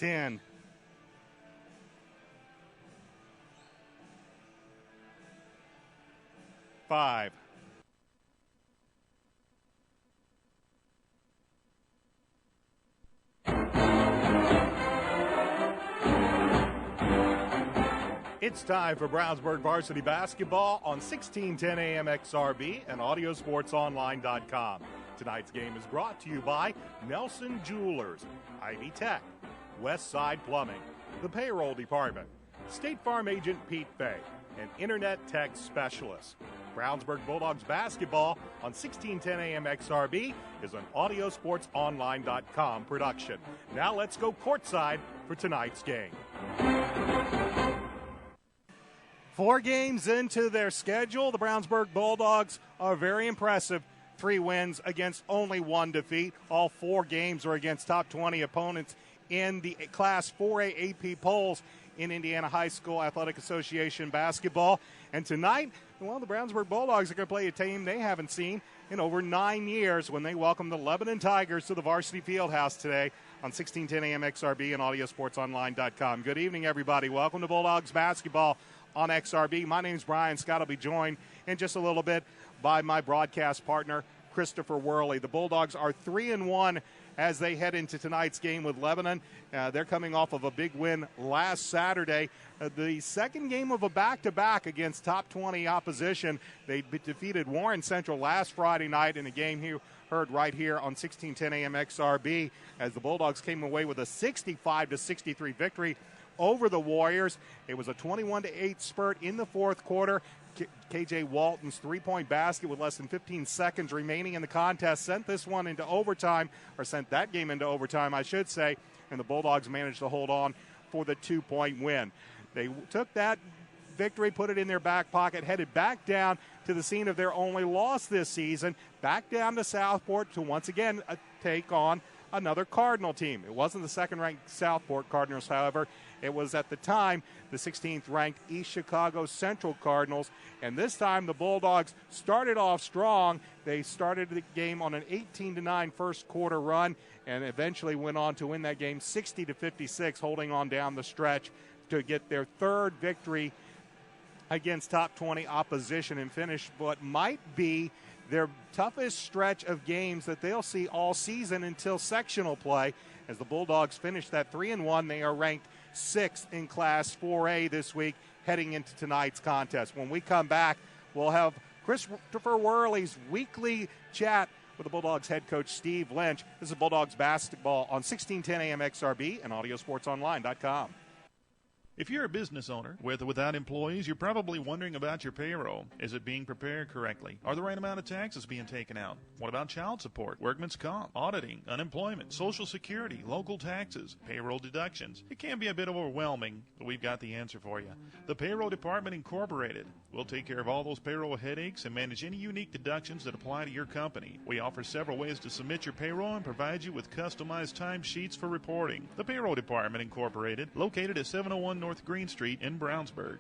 10. Five. It's time for Brownsburg Varsity Basketball on 1610 AM XRB and AudioSportsOnline.com. Tonight's game is brought to you by Nelson Jewelers, Ivy Tech, West Side Plumbing, the Payroll Department, State Farm Agent Pete Fay, and Internet Tech Specialist. Brownsburg Bulldogs basketball on 1610 AM XRB is an AudioSportsOnline.com production. Now let's go courtside for tonight's game. 4 games into their schedule, the Brownsburg Bulldogs are very impressive. 3 wins against only 1 defeat. All 4 games are against top 20 opponents in the Class 4A AP polls in Indiana High School Athletic Association basketball. And tonight, well, the Brownsburg Bulldogs are going to play a team they haven't seen in over 9 years when they welcome the Lebanon Tigers to the Varsity Fieldhouse today on 1610 AM XRB and AudioSportsOnline.com. Good evening, everybody. Welcome to Bulldogs basketball on XRB. My name is Brian Scott. I'll be joined in just a little bit by my broadcast partner, Christopher Worley. The Bulldogs are 3-1 as they head into tonight's game with Lebanon. They're coming off of a big win last Saturday. The second game of a back-to-back against top 20 opposition. They defeated Warren Central last Friday night in a game you heard right here on 1610 AM XRB as the Bulldogs came away with a 65-63 victory over the Warriors. It was a 21-8 spurt in the fourth quarter. KJ Walton's three-point basket with less than 15 seconds remaining in the contest sent this one into overtime, or sent that game into overtime, I should say, and the Bulldogs managed to hold on for the 2-point win. They took that victory, put it in their back pocket, headed back down to the scene of their only loss this season, back down to Southport to once again take on another Cardinal team. It wasn't the second-ranked Southport Cardinals, however. It was at the time the 16th-ranked East Chicago Central Cardinals, and this time the Bulldogs started off strong. They started the game on an 18-9 first-quarter run and eventually went on to win that game 60-56, holding on down the stretch to get their third victory against top 20 opposition and finish what might be their toughest stretch of games that they'll see all season until sectional play. As the Bulldogs finish that 3-1, they are ranked 6th in Class 4A this week heading into tonight's contest. When we come back, we'll have Christopher Worley's weekly chat with the Bulldogs head coach Steve Lynch. This is Bulldogs basketball on 1610 AM XRB and AudioSportsOnline.com. If you're a business owner, with or without employees, you're probably wondering about your payroll. Is it being prepared correctly? Are the right amount of taxes being taken out? What about child support, workman's comp, auditing, unemployment, Social Security, local taxes, payroll deductions? It can be a bit overwhelming, but we've got the answer for you. The Payroll Department Incorporated. We'll take care of all those payroll headaches and manage any unique deductions that apply to your company. We offer several ways to submit your payroll and provide you with customized timesheets for reporting. The Payroll Department Incorporated, located at 701 North Green Street in Brownsburg.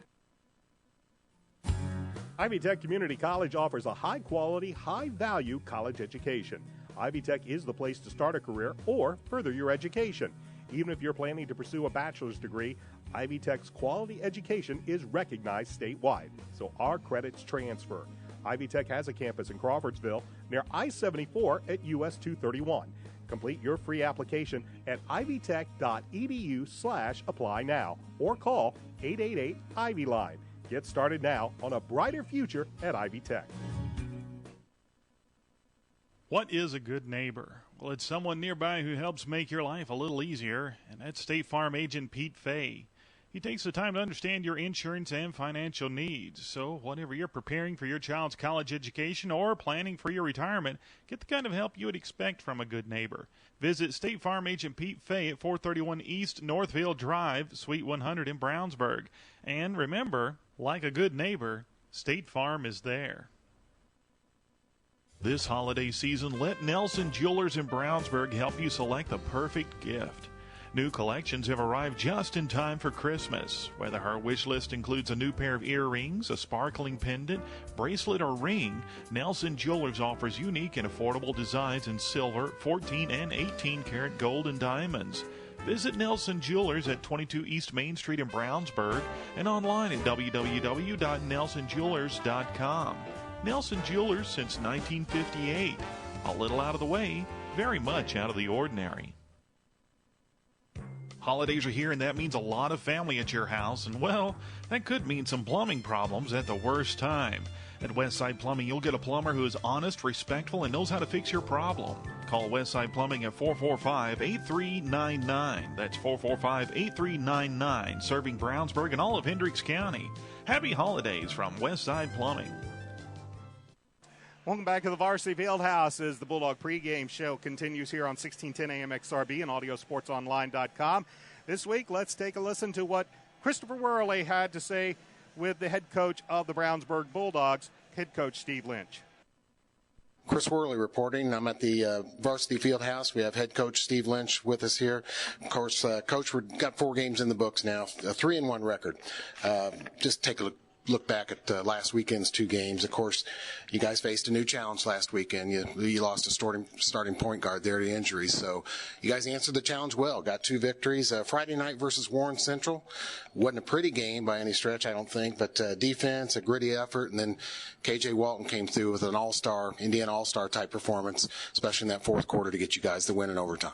Ivy Tech Community College offers a high-quality, high-value college education. Ivy Tech is the place to start a career or further your education. Even if you're planning to pursue a bachelor's degree, Ivy Tech's quality education is recognized statewide, so our credits transfer. Ivy Tech has a campus in Crawfordsville near I-74 at US 231. Complete your free application at ivytech.edu/apply now or call 888-IVY-LINE. Get started now on a brighter future at Ivy Tech. What is a good neighbor? Well, it's someone nearby who helps make your life a little easier, and that's State Farm Agent Pete Fay. He takes the time to understand your insurance and financial needs. So whenever you're preparing for your child's college education or planning for your retirement, get the kind of help you would expect from a good neighbor. Visit State Farm Agent Pete Fay at 431 East Northville Drive, Suite 100 in Brownsburg. And remember, like a good neighbor, State Farm is there. This holiday season, let Nelson Jewelers in Brownsburg help you select the perfect gift. New collections have arrived just in time for Christmas. Whether our wish list includes a new pair of earrings, a sparkling pendant, bracelet, or ring, Nelson Jewelers offers unique and affordable designs in silver, 14 and 18 karat gold and diamonds. Visit Nelson Jewelers at 22 East Main Street in Brownsburg and online at www.nelsonjewelers.com. Nelson Jewelers since 1958. A little out of the way, very much out of the ordinary. Holidays are here, and that means a lot of family at your house, and well, that could mean some plumbing problems at the worst time. At Westside Plumbing, you'll get a plumber who is honest, respectful, and knows how to fix your problem. Call Westside Plumbing at 445-8399. That's 445-8399, serving Brownsburg and all of Hendricks County. Happy holidays from Westside Plumbing. Welcome back to the Varsity Fieldhouse as the Bulldog pregame show continues here on 1610 AM XRB and AudioSportsOnline.com. This week, let's take a listen to what Christopher Worley had to say with the head coach of the Brownsburg Bulldogs, head coach Steve Lynch. Chris Worley reporting. I'm at the Varsity Fieldhouse. We have head coach Steve Lynch with us here. Of course, Coach, we've got 4 games in the books now, a 3-1 record. Just take a look back at last weekend's 2 games. Of course, you guys faced a new challenge last weekend. You lost a starting point guard there to injury. So you guys answered the challenge well. Got 2 victories. Friday night versus Warren Central. Wasn't a pretty game by any stretch, I don't think, but defense, a gritty effort, and then KJ Walton came through with an all-star, Indiana all-star type performance, especially in that fourth quarter to get you guys the win in overtime.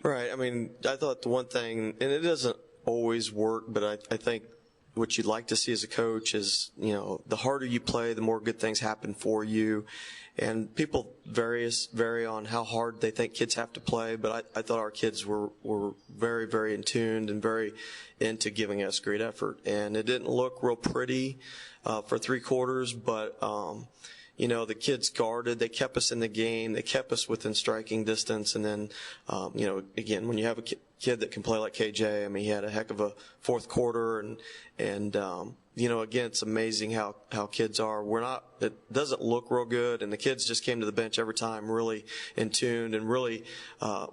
Right. I mean, I thought the one thing, and it doesn't always work, but I think what you'd like to see as a coach is, the harder you play, the more good things happen for you. And people vary on how hard they think kids have to play, but I thought our kids were very, very in tune and very into giving us great effort. And it didn't look real pretty for 3 quarters, but the kids guarded. They kept us in the game. They kept us within striking distance. And then, again, when you have a kid that can play like KJ, I mean, he had a heck of a fourth quarter. And again, it's amazing how kids are. It doesn't look real good. And the kids just came to the bench every time really in tune and really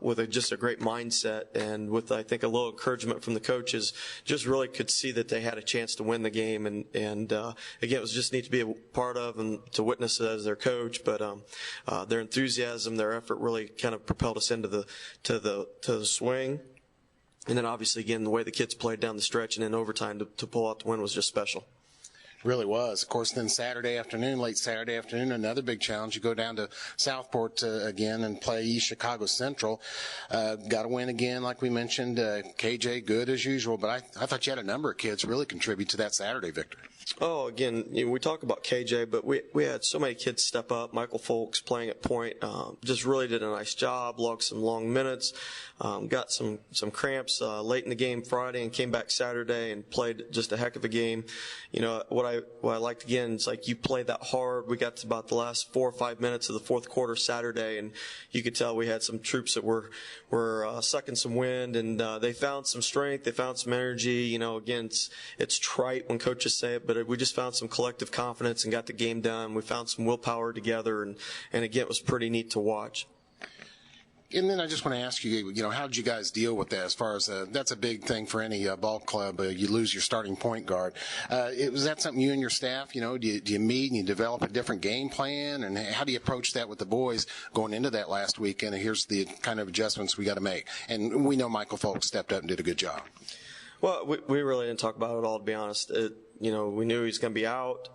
with just a great mindset. And with, I think, a little encouragement from the coaches, just really could see that they had a chance to win the game. And again, it was just neat to be a part of and to witness it as their coach. But their enthusiasm, their effort really kind of propelled us into the swing. And then obviously, again, the way the kids played down the stretch and in overtime to pull out the win was just special. Really was. Of course, then late Saturday afternoon, another big challenge. You go down to Southport again and play East Chicago Central. Got to win again, like we mentioned. KJ, good as usual, but I thought you had a number of kids really contribute to that Saturday victory. Oh, again, we talk about KJ, but we had so many kids step up. Michael Folks playing at point just really did a nice job, logged some long minutes, got some cramps late in the game Friday and came back Saturday and played just a heck of a game. What I liked again is like you played that hard. We got to about the last 4 or 5 minutes of the fourth quarter Saturday, and you could tell we had some troops that were sucking some wind, and they found some strength, they found some energy. Again, it's trite when coaches say it, but we just found some collective confidence and got the game done. We found some willpower together, and again, it was pretty neat to watch. And then I just want to ask you, how did you guys deal with that as far as that's a big thing for any ball club. You lose your starting point guard. Was that something you and your staff, do you meet and you develop a different game plan? And how do you approach that with the boys going into that last weekend? And here's the kind of adjustments we got to make. And we know Michael Folks stepped up and did a good job. Well, we really didn't talk about it at all, to be honest. We knew he was going to be out.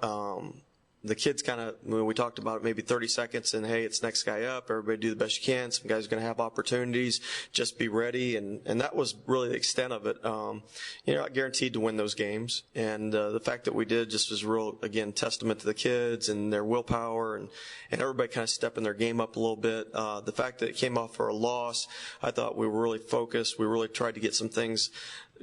The kids we talked about it maybe 30 seconds and, hey, it's next guy up. Everybody do the best you can. Some guys are going to have opportunities. Just be ready. And that was really the extent of it. Not guaranteed to win those games. And the fact that we did just was real, again, testament to the kids and their willpower and everybody kind of stepping their game up a little bit. The fact that it came off for a loss, I thought we were really focused. We really tried to get some things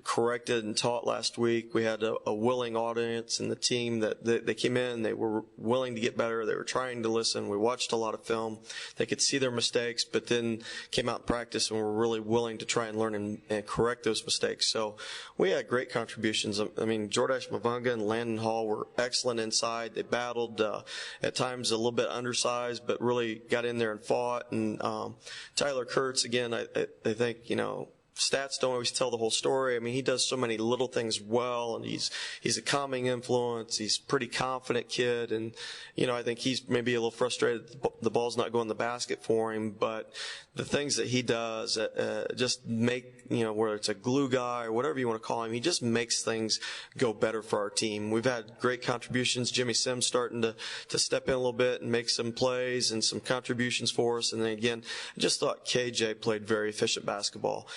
corrected and taught last week. We had a willing audience and the team that they came in, they were willing to get better. They were trying to listen. We watched a lot of film. They could see their mistakes, but then came out in practice and were really willing to try and learn and correct those mistakes. So we had great contributions. I mean, Jordash Mavunga and Landon Hall were excellent inside. They battled, at times a little bit undersized, but really got in there and fought. And Tyler Kurtz, again, I think, stats don't always tell the whole story. I mean, he does so many little things well, and he's a calming influence. He's a pretty confident kid, and I think he's maybe a little frustrated the ball's not going in the basket for him. But the things that he does just make, whether it's a glue guy or whatever you want to call him, he just makes things go better for our team. We've had great contributions. Jimmy Sims starting to step in a little bit and make some plays and some contributions for us. And then again, I just thought KJ played very efficient basketball.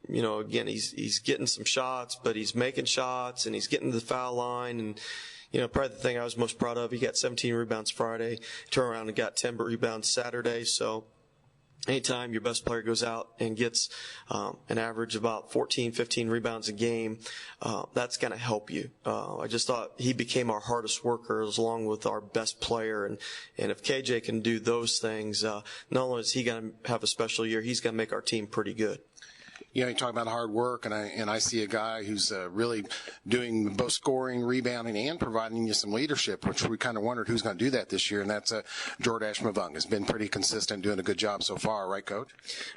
Again, he's getting some shots, but he's making shots and he's getting to the foul line. And, probably the thing I was most proud of, he got 17 rebounds Friday, turned around and got 10 rebounds Saturday. So anytime your best player goes out and gets an average of about 14, 15 rebounds a game, that's going to help you. I just thought he became our hardest worker along with our best player. And if KJ can do those things, not only is he going to have a special year, he's going to make our team pretty good. You talk about hard work, and I see a guy who's really doing both scoring, rebounding, and providing you some leadership, which we kind of wondered who's going to do that this year, and that's Jordash Mavung. Has been pretty consistent, doing a good job so far, right, Coach?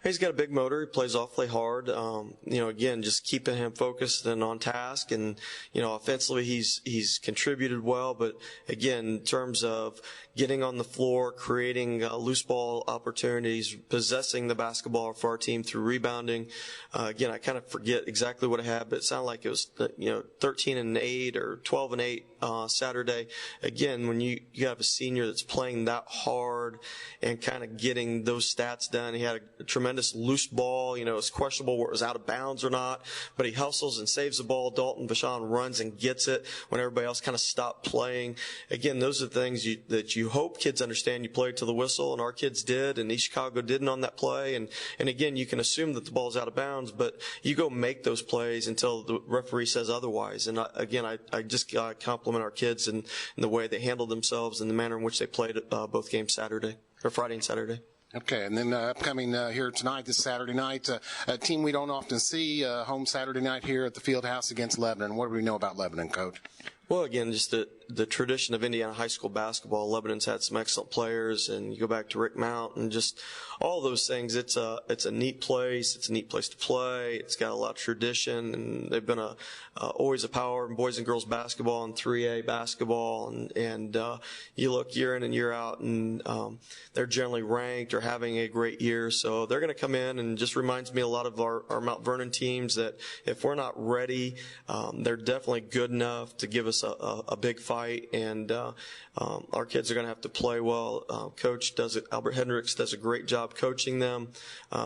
He's got a big motor. He plays awfully hard. Again, just keeping him focused and on task, and offensively he's contributed well. But again, in terms of getting on the floor, creating loose ball opportunities, possessing the basketball for our team through rebounding. Again, I kind of forget exactly what I had, but it sounded like it was 13-8 or 12-8 Saturday. Again, when you have a senior that's playing that hard and kind of getting those stats done, he had a tremendous loose ball. It's questionable where it was out of bounds or not, but he hustles and saves the ball. Dalton Vachon runs and gets it when everybody else kind of stopped playing. Again, those are things that you hope kids understand. You played to the whistle, and our kids did, and East Chicago didn't on that play. And again, you can assume that the ball's out of bounds, but you go make those plays until the referee says otherwise. And I just got to compliment our kids and the way they handled themselves and the manner in which they played both games Friday and Saturday. Okay, and then upcoming here tonight, this Saturday night, a team we don't often see, home Saturday night here at the Fieldhouse against Lebanon. What do we know about Lebanon, Coach? Well, again, just the tradition of Indiana high school basketball. Lebanon's had some excellent players, and you go back to Rick Mount and just all those things. It's a neat place. It's a neat place to play. It's got a lot of tradition, and they've been always a power in boys and girls basketball and 3A basketball. And you look year in and year out, and they're generally ranked or having a great year. So they're going to come in, and just reminds me a lot of our Mount Vernon teams that if we're not ready, they're definitely good enough to give us a big fight. And our kids are going to have to play well. Coach Albert Hendricks does a great job coaching them.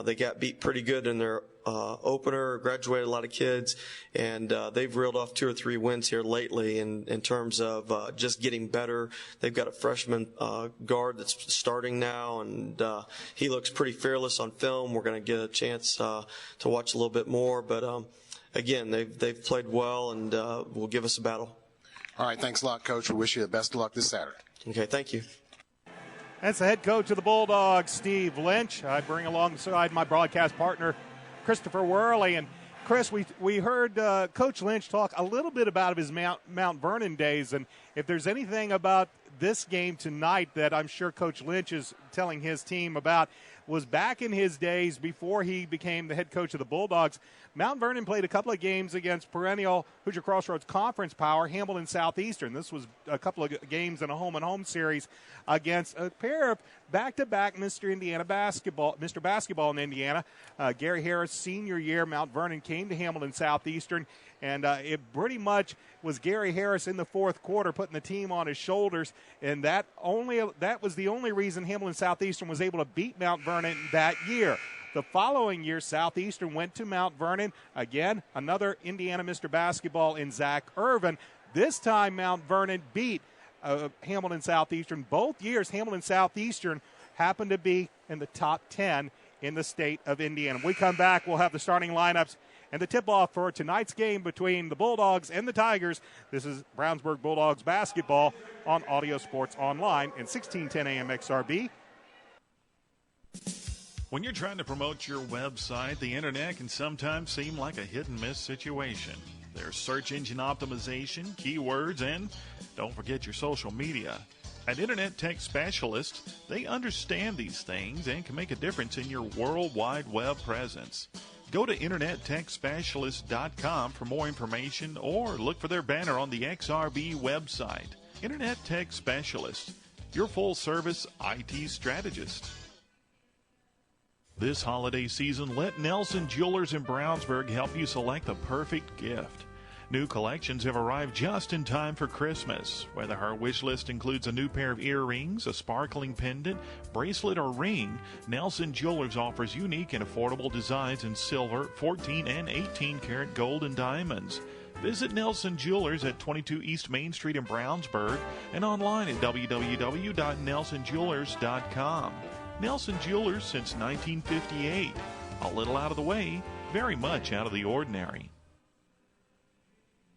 They got beat pretty good in their opener, graduated a lot of kids, and they've reeled off 2 or 3 wins here lately in terms of just getting better. They've got a freshman guard that's starting now, and he looks pretty fearless on film. We're going to get a chance to watch a little bit more, but again, they've played well and will give us a battle. All right, thanks a lot, Coach. We wish you the best of luck this Saturday. Okay, thank you. That's the head coach of the Bulldogs, Steve Lynch. I bring alongside my broadcast partner, Christopher Worley. And, Chris, we heard Coach Lynch talk a little bit about his Mount Vernon days. And if there's anything about this game tonight that I'm sure Coach Lynch is telling his team about, was back in his days before he became the head coach of the Bulldogs. Mount Vernon played a couple of games against perennial Hoosier Crossroads Conference power, Hamilton Southeastern. This was a couple of games in a home-and-home series against a pair of back-to-back Mr. Basketball in Indiana. Gary Harris' senior year, Mount Vernon came to Hamilton Southeastern, and it pretty much was Gary Harris in the fourth quarter putting the team on his shoulders, and that was the only reason Hamilton Southeastern was able to beat Mount Vernon that year. The following year, Southeastern went to Mount Vernon. Again, another Indiana Mr. Basketball in Zach Irvin. This time, Mount Vernon beat Hamilton Southeastern. Both years, Hamilton Southeastern happened to be in the top 10 in the state of Indiana. When we come back, we'll have the starting lineups and the tip-off for tonight's game between the Bulldogs and the Tigers. This is Brownsburg Bulldogs basketball on Audio Sports Online and 1610 AM XRB. When you're trying to promote your website, the internet can sometimes seem like a hit-and-miss situation. There's search engine optimization, keywords, and don't forget your social media. At Internet Tech Specialists, they understand these things and can make a difference in your World Wide Web presence. Go to InternetTechSpecialist.com for more information or look for their banner on the XRB website. Internet Tech Specialist, your full-service IT strategist. This holiday season, let Nelson Jewelers in Brownsburg help you select the perfect gift. New collections have arrived just in time for Christmas. Whether her wish list includes a new pair of earrings, a sparkling pendant, bracelet, or ring, Nelson Jewelers offers unique and affordable designs in silver, 14 and 18 karat gold, and diamonds. Visit Nelson Jewelers at 22 East Main Street in Brownsburg and online at www.nelsonjewelers.com. Nelson Jewelers since 1958. A little out of the way, very much out of the ordinary.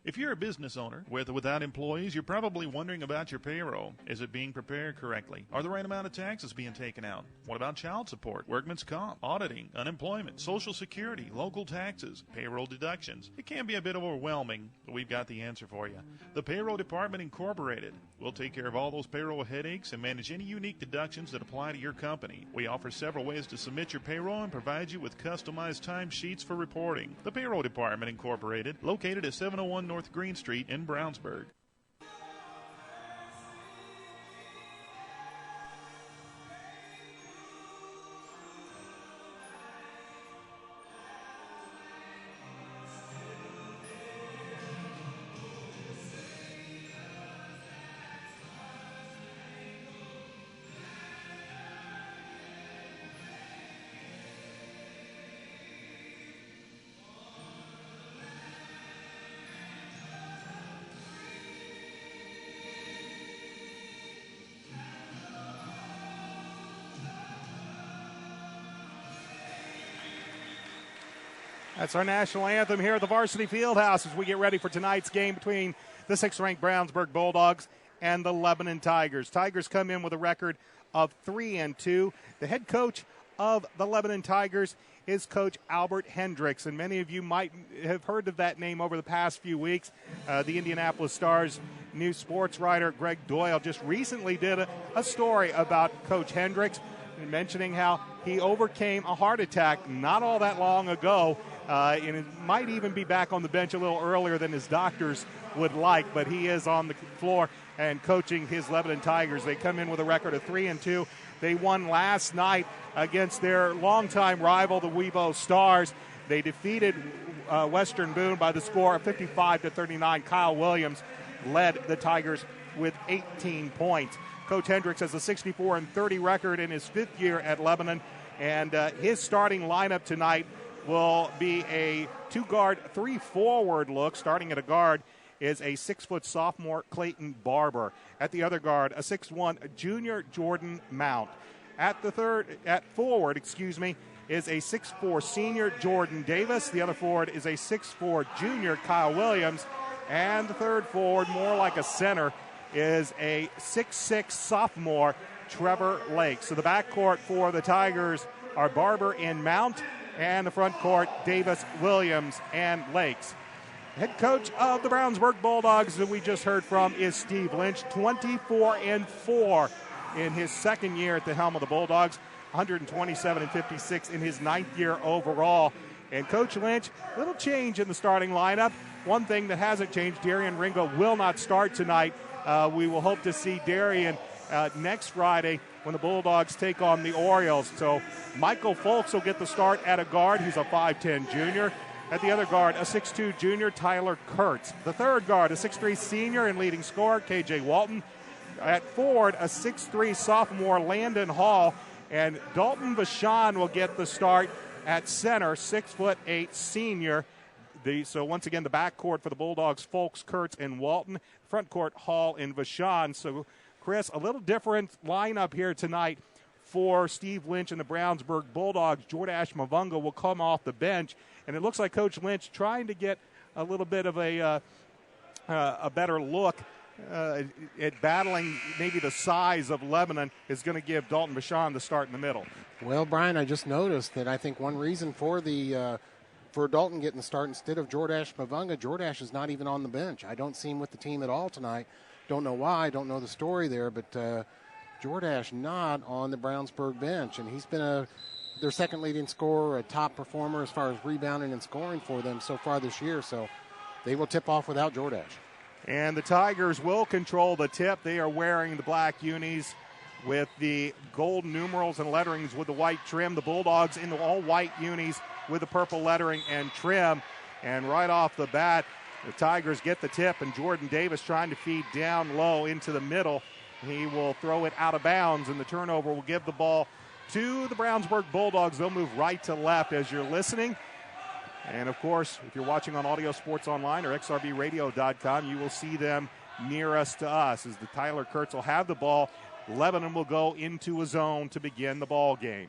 If you're a business owner with or without employees, you're probably wondering about your payroll. Is it being prepared correctly? Are the right amount of taxes being taken out? What about child support, workman's comp, auditing, unemployment, Social Security, local taxes, payroll deductions? It can be a bit overwhelming, but we've got the answer for you. The Payroll Department Incorporated. We'll take care of all those payroll headaches and manage any unique deductions that apply to your company. We offer several ways to submit your payroll and provide you with customized timesheets for reporting. The Payroll Department Incorporated, located at 701 North Green Street in Brownsburg. That's our national anthem here at the Varsity Fieldhouse as we get ready for tonight's game between the 6th-ranked Brownsburg Bulldogs and the Lebanon Tigers. Tigers come in with a record of 3-2. The head coach of the Lebanon Tigers is Coach Albert Hendricks, and many of you might have heard of that name over the past few weeks. The Indianapolis Star's new sports writer, Greg Doyle, just recently did a story about Coach Hendricks, mentioning how he overcame a heart attack not all that long ago, and it might even be back on the bench a little earlier than his doctors would like, but he is on the floor and coaching his Lebanon Tigers. They come in with a record of 3-2. They won last night against their longtime rival, the Webo Stars. They defeated Western Boone by the score of 55-39. Kyle Williams led the Tigers with 18 points. Coach Hendricks has a 64-30 record in his 5th year at Lebanon, and his starting lineup tonight will be a 2-guard, 3-forward look. Starting at a guard is a 6-foot sophomore Clayton Barber. At the other guard, a 6'1" junior Jordan Mount. At forward, is a 6'4" senior Jordan Davis. The other forward is a 6'4" junior Kyle Williams. And the third forward, more like a center, is a 6'6" sophomore Trevor Lake. So the backcourt for the Tigers are Barber and Mount, and the front court, Davis, Williams, and Lakes. Head coach of the Brownsburg Bulldogs that we just heard from is Steve Lynch, 24-4 in his 2nd year at the helm of the Bulldogs, 127-56 in his 9th year overall. And Coach Lynch, little change in the starting lineup. One thing that hasn't changed, Darian Ringo will not start tonight. We will hope to see Darian next Friday when the Bulldogs take on the Orioles. So Michael Folks will get the start at a guard. He's a 5'10 junior. At the other guard, a 6'2 junior, Tyler Kurtz. The third guard, a 6'3 senior and leading scorer, KJ Walton. At forward, a 6'3 sophomore, Landon Hall. And Dalton Vachon will get the start at center, 6'8 senior. So once again, the backcourt for the Bulldogs, Folks, Kurtz, and Walton. Front court, Hall and Vachon. So, Chris, a little different lineup here tonight for Steve Lynch and the Brownsburg Bulldogs. Jordash Mavunga will come off the bench, and it looks like Coach Lynch trying to get a little bit of a better look at battling maybe the size of Lebanon is going to give Dalton Vachon the start in the middle. Well, Brian, I just noticed that I think one reason for for Dalton getting the start instead of Jordash Mavunga, Jordash is not even on the bench. I don't see him with the team at all tonight. Don't know why. Don't know the story there, but Jordash not on the Brownsburg bench, and he's been a their second leading scorer, a top performer as far as rebounding and scoring for them so far this year. So they will tip off without Jordash. And the Tigers will control the tip. They are wearing the black unis with the gold numerals and letterings with the white trim. The Bulldogs in the all-white unis with the purple lettering and trim. And right off the bat, the Tigers get the tip, and Jordan Davis trying to feed down low into the middle. He will throw it out of bounds, and the turnover will give the ball to the Brownsburg Bulldogs. They'll move right to left as you're listening. And, of course, if you're watching on Audio Sports Online or xrbradio.com, you will see them nearest to us as the Tyler Kurtz will have the ball. Lebanon will go into a zone to begin the ball game.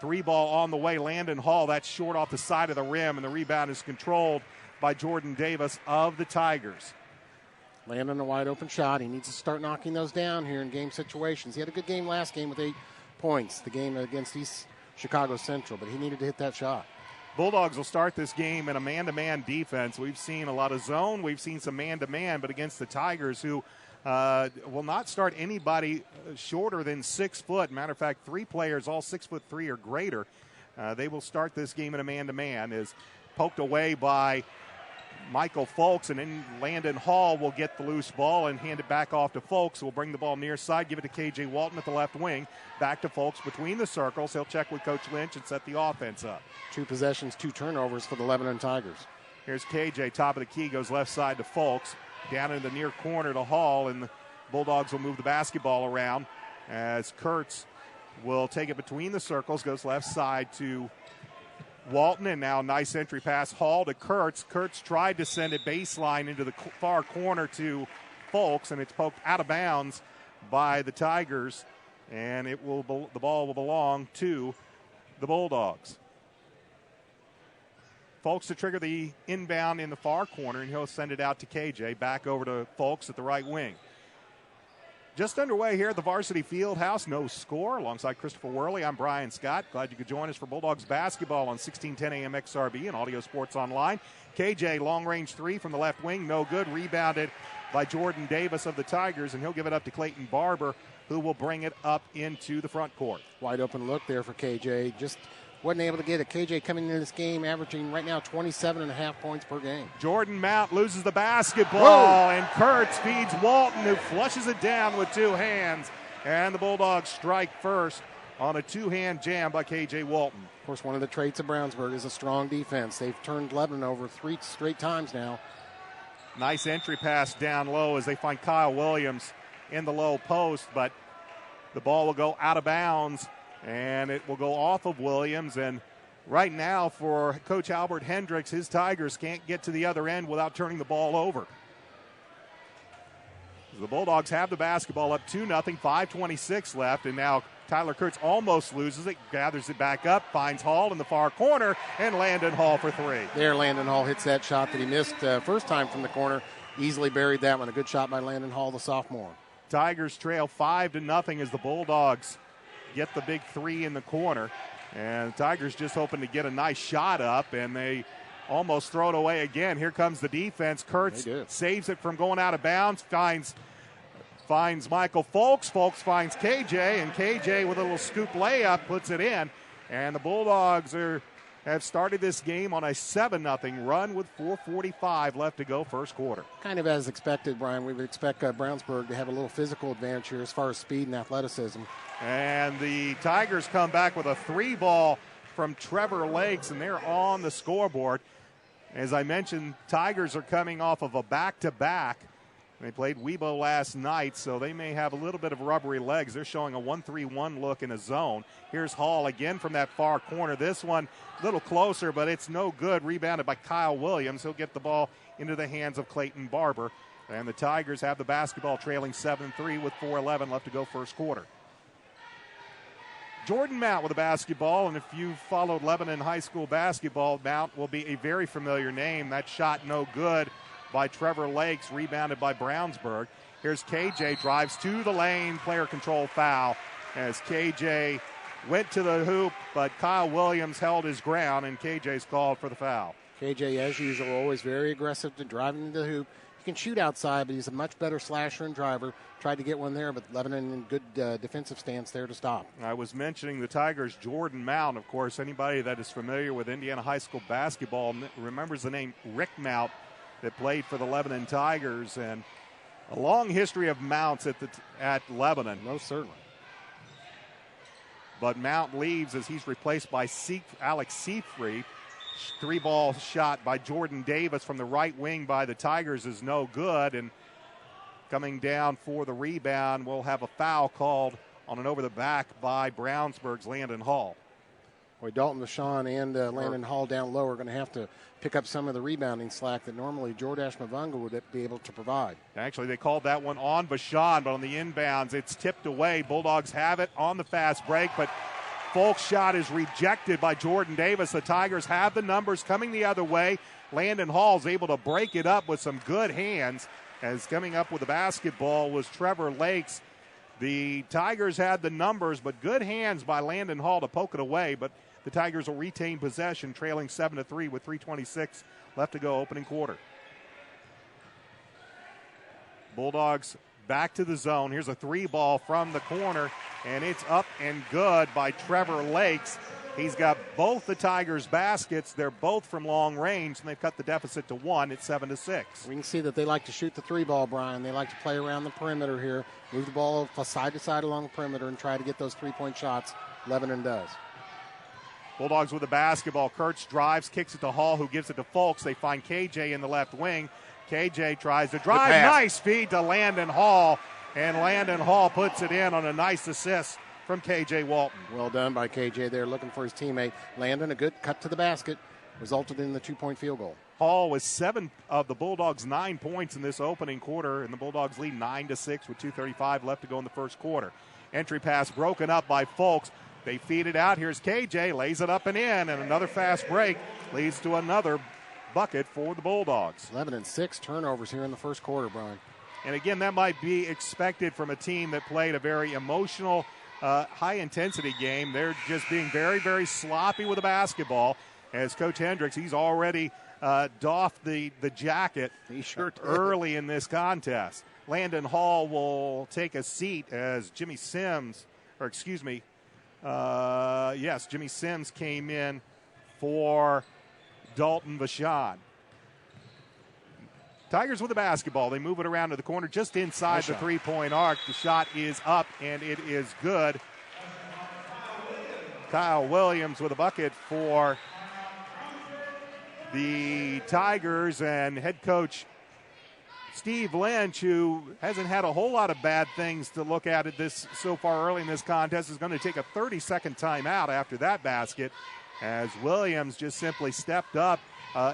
3-ball on the way. Landon Hall, that's short off the side of the rim, and the rebound is controlled by Jordan Davis of the Tigers. Landon a wide open shot. He needs to start knocking those down here in game situations. He had a good game last game with 8 points, the game against East Chicago Central, but he needed to hit that shot. Bulldogs will start this game in a man-to-man defense. We've seen a lot of zone. We've seen some man-to-man, but against the Tigers, who will not start anybody shorter than 6 foot. Matter of fact, 3 players, all 6'3" or greater. They will start this game in a man-to-man. Is poked away by Michael Folks, and then Landon Hall will get the loose ball and hand it back off to Folks, who will bring the ball near side, give it to K.J. Walton at the left wing. Back to Folks between the circles. He'll check with Coach Lynch and set the offense up. 2 possessions, 2 turnovers for the Lebanon Tigers. Here's K.J., top of the key, goes left side to Folks. Down in the near corner to Hall, and the Bulldogs will move the basketball around as Kurtz will take it between the circles, goes left side to Walton, and now nice entry pass, Hall to Kurtz. Kurtz tried to send it baseline into the far corner to Folks, and it's poked out of bounds by the Tigers, and the ball will belong to the Bulldogs. Folks to trigger the inbound in the far corner, and he'll send it out to KJ. Back over to Folks at the right wing. Just underway here at the Varsity Fieldhouse. No score. Alongside Christopher Worley, I'm Brian Scott. Glad you could join us for Bulldogs basketball on 1610 AM XRB and Audio Sports Online. KJ, long-range 3 from the left wing. No good. Rebounded by Jordan Davis of the Tigers, and he'll give it up to Clayton Barber, who will bring it up into the front court. Wide open look there for KJ. Just wasn't able to get it. KJ coming into this game averaging right now 27.5 points per game. Jordan Mount loses the basketball, and Kurtz feeds Walton, who flushes it down with 2 hands. And the Bulldogs strike first on a 2-hand jam by K.J. Walton. Of course, one of the traits of Brownsburg is a strong defense. They've turned Lebanon over 3 straight times now. Nice entry pass down low as they find Kyle Williams in the low post, but the ball will go out of bounds. And it will go off of Williams. And right now for Coach Albert Hendricks, his Tigers can't get to the other end without turning the ball over. The Bulldogs have the basketball up 2-0, 5:26 left. And now Tyler Kurtz almost loses it, gathers it back up, finds Hall in the far corner, and Landon Hall for 3. There, Landon Hall hits that shot that he missed first time from the corner. Easily buried that one. A good shot by Landon Hall, the sophomore. Tigers trail 5-0 as the Bulldogs get the big 3 in the corner. And the Tigers just hoping to get a nice shot up, and they almost throw it away again. Here comes the defense. Kurtz saves it from going out of bounds, finds Michael Folks. Folks finds KJ, and KJ with a little scoop layup puts it in. And the Bulldogs have started this game on a 7-0 run with 4:45 left to go first quarter. Kind of as expected, Brian. We would expect Brownsburg to have a little physical advantage here as far as speed and athleticism. And the Tigers come back with a 3-ball from Trevor Lakes, and they're on the scoreboard. As I mentioned, Tigers are coming off of a back-to-back. They played Webo last night, so they may have a little bit of rubbery legs. They're showing a 1-3-1 look in a zone. Here's Hall again from that far corner. This one a little closer, but it's no good. Rebounded by Kyle Williams. He'll get the ball into the hands of Clayton Barber. And the Tigers have the basketball trailing 7-3 with 4:11 left to go first quarter. Jordan Mount with the basketball, and if you've followed Lebanon High School basketball, Mount will be a very familiar name. That shot no good by Trevor Lakes, rebounded by Brownsburg. Here's KJ, drives to the lane, player control foul as KJ went to the hoop, but Kyle Williams held his ground, and KJ's called for the foul. KJ, as usual, always very aggressive to driving into the hoop. You can shoot outside, but he's a much better slasher and driver. Tried to get one there, but Lebanon in good defensive stance there to stop. I was mentioning the Tigers' Jordan Mount. Of course, anybody that is familiar with Indiana high school basketball remembers the name Rick Mount that played for the Lebanon Tigers, and a long history of Mounts at Lebanon. Most certainly. But Mount leaves as he's replaced by Alex Seafree. 3-ball shot by Jordan Davis from the right wing by the Tigers is no good. And coming down for the rebound, we'll have a foul called on an over-the-back by Brownsburg's Landon Hall. Boy, Dalton Vachon and Landon Hall down low are going to have to pick up some of the rebounding slack that normally Jordash Mavunga would be able to provide. Actually, they called that one on Vachon, but on the inbounds, it's tipped away. Bulldogs have it on the fast break, but Folk's shot is rejected by Jordan Davis. The Tigers have the numbers coming the other way. Landon Hall's able to break it up with some good hands, as coming up with the basketball was Trevor Lakes. The Tigers had the numbers, but good hands by Landon Hall to poke it away, but the Tigers will retain possession, trailing 7-3 with 3:26 left to go, opening quarter. Bulldogs back to the zone. Here's a 3-ball from the corner, and it's up and good by Trevor Lakes. He's got both the Tigers' baskets. They're both from long range, and they've cut the deficit to 1 at 7-6. We can see that they like to shoot the 3-ball, Brian. They like to play around the perimeter here, move the ball side to side along the perimeter, and try to get those 3-point shots. Lebanon does. Bulldogs with the basketball. Kurtz drives, kicks it to Hall, who gives it to Folks. They find KJ in the left wing. KJ tries to drive. Nice feed to Landon Hall, and Landon Hall puts it in on a nice assist from KJ Walton. Well done by KJ there, looking for his teammate. Landon, a good cut to the basket, resulted in the 2-point field goal. Hall was 7 of the Bulldogs' 9 points in this opening quarter, and the Bulldogs lead 9-6 with 2:35 left to go in the first quarter. Entry pass broken up by Folks. They feed it out. Here's KJ, lays it up and in, and another fast break leads to another bucket for the Bulldogs. Lebanon 6 turnovers here in the first quarter, Brian. And again, that might be expected from a team that played a very emotional, high-intensity game. They're just being very, very sloppy with the basketball. As Coach Hendricks, he's already doffed the jacket early in this contest. Landon Hall will take a seat as Jimmy Sims came in for Dalton Vachon. Tigers with the basketball. They move it around to the corner just inside the 3-point arc. The shot is up, and it is good. Kyle Williams with a bucket for the Tigers, and head coach Steve Lynch, who hasn't had a whole lot of bad things to look at this so far early in this contest, is going to take a 30-second timeout after that basket, as Williams just simply stepped up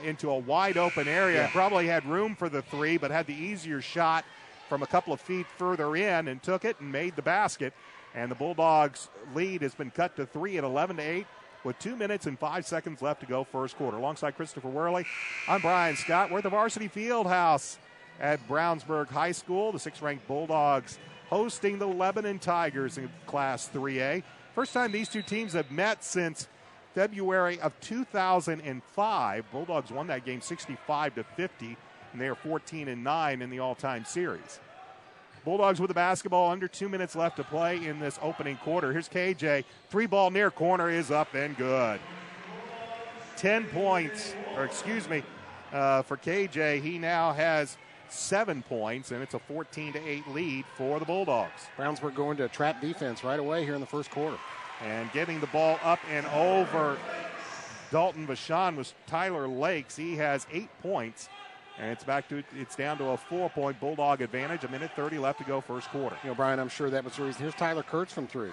into a wide-open area. Yeah. Probably had room for the 3, but had the easier shot from a couple of feet further in and took it and made the basket. And the Bulldogs' lead has been cut to 3 at 11-8 with 2 minutes and 5 seconds left to go first quarter. Alongside Christopher Worley, I'm Brian Scott. We're at the Varsity Fieldhouse at Brownsburg High School. The 6th-ranked Bulldogs hosting the Lebanon Tigers in Class 3A. First time these two teams have met since February of 2005. Bulldogs won that game 65-50, and they are 14-9 in the all-time series. Bulldogs with the basketball, under 2 minutes left to play in this opening quarter. Here's KJ. 3-ball near corner is up and good. 10 points, for KJ. He now has 7 points, and it's a 14-8 lead for the Bulldogs. Brownsburg going to a trap defense right away here in the first quarter. And getting the ball up and over Dalton Vachon was Tyler Lakes. He has 8 points, and it's down to a 4-point Bulldog advantage. 1:30 left to go first quarter. You know, Brian, I'm sure that was the reason. Here's Tyler Kurtz from 3.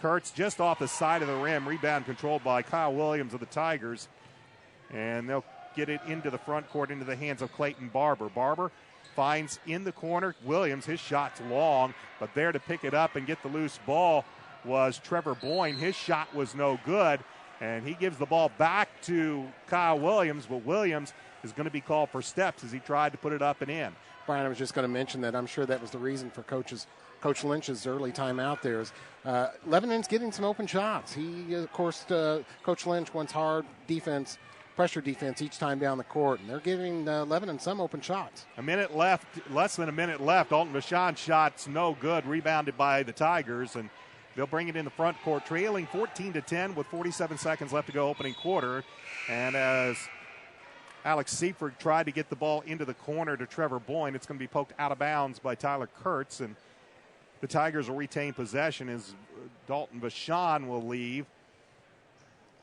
Kurtz just off the side of the rim. Rebound controlled by Kyle Williams of the Tigers. And they'll get it into the front court, into the hands of Clayton Barber. Barber finds in the corner Williams. His shot's long, but there to pick it up and get the loose ball was Trevor Boyne. His shot was no good, and he gives the ball back to Kyle Williams, but Williams is going to be called for steps as he tried to put it up and in. Brian, I was just going to mention that. I'm sure that was the reason for Coach Lynch's early time out there. Is Lebanon's getting some open shots. He, of course, Coach Lynch wants hard defense pressure defense each time down the court, and they're giving Lebanon some open shots. A minute left, less than a minute left. Alton Vachon's shot's no good, rebounded by the Tigers, and they'll bring it in the front court, trailing 14-10 with 47 seconds left to go opening quarter. And as Alex Seifert tried to get the ball into the corner to Trevor Boyne, it's going to be poked out of bounds by Tyler Kurtz, and the Tigers will retain possession as Dalton Vachon will leave.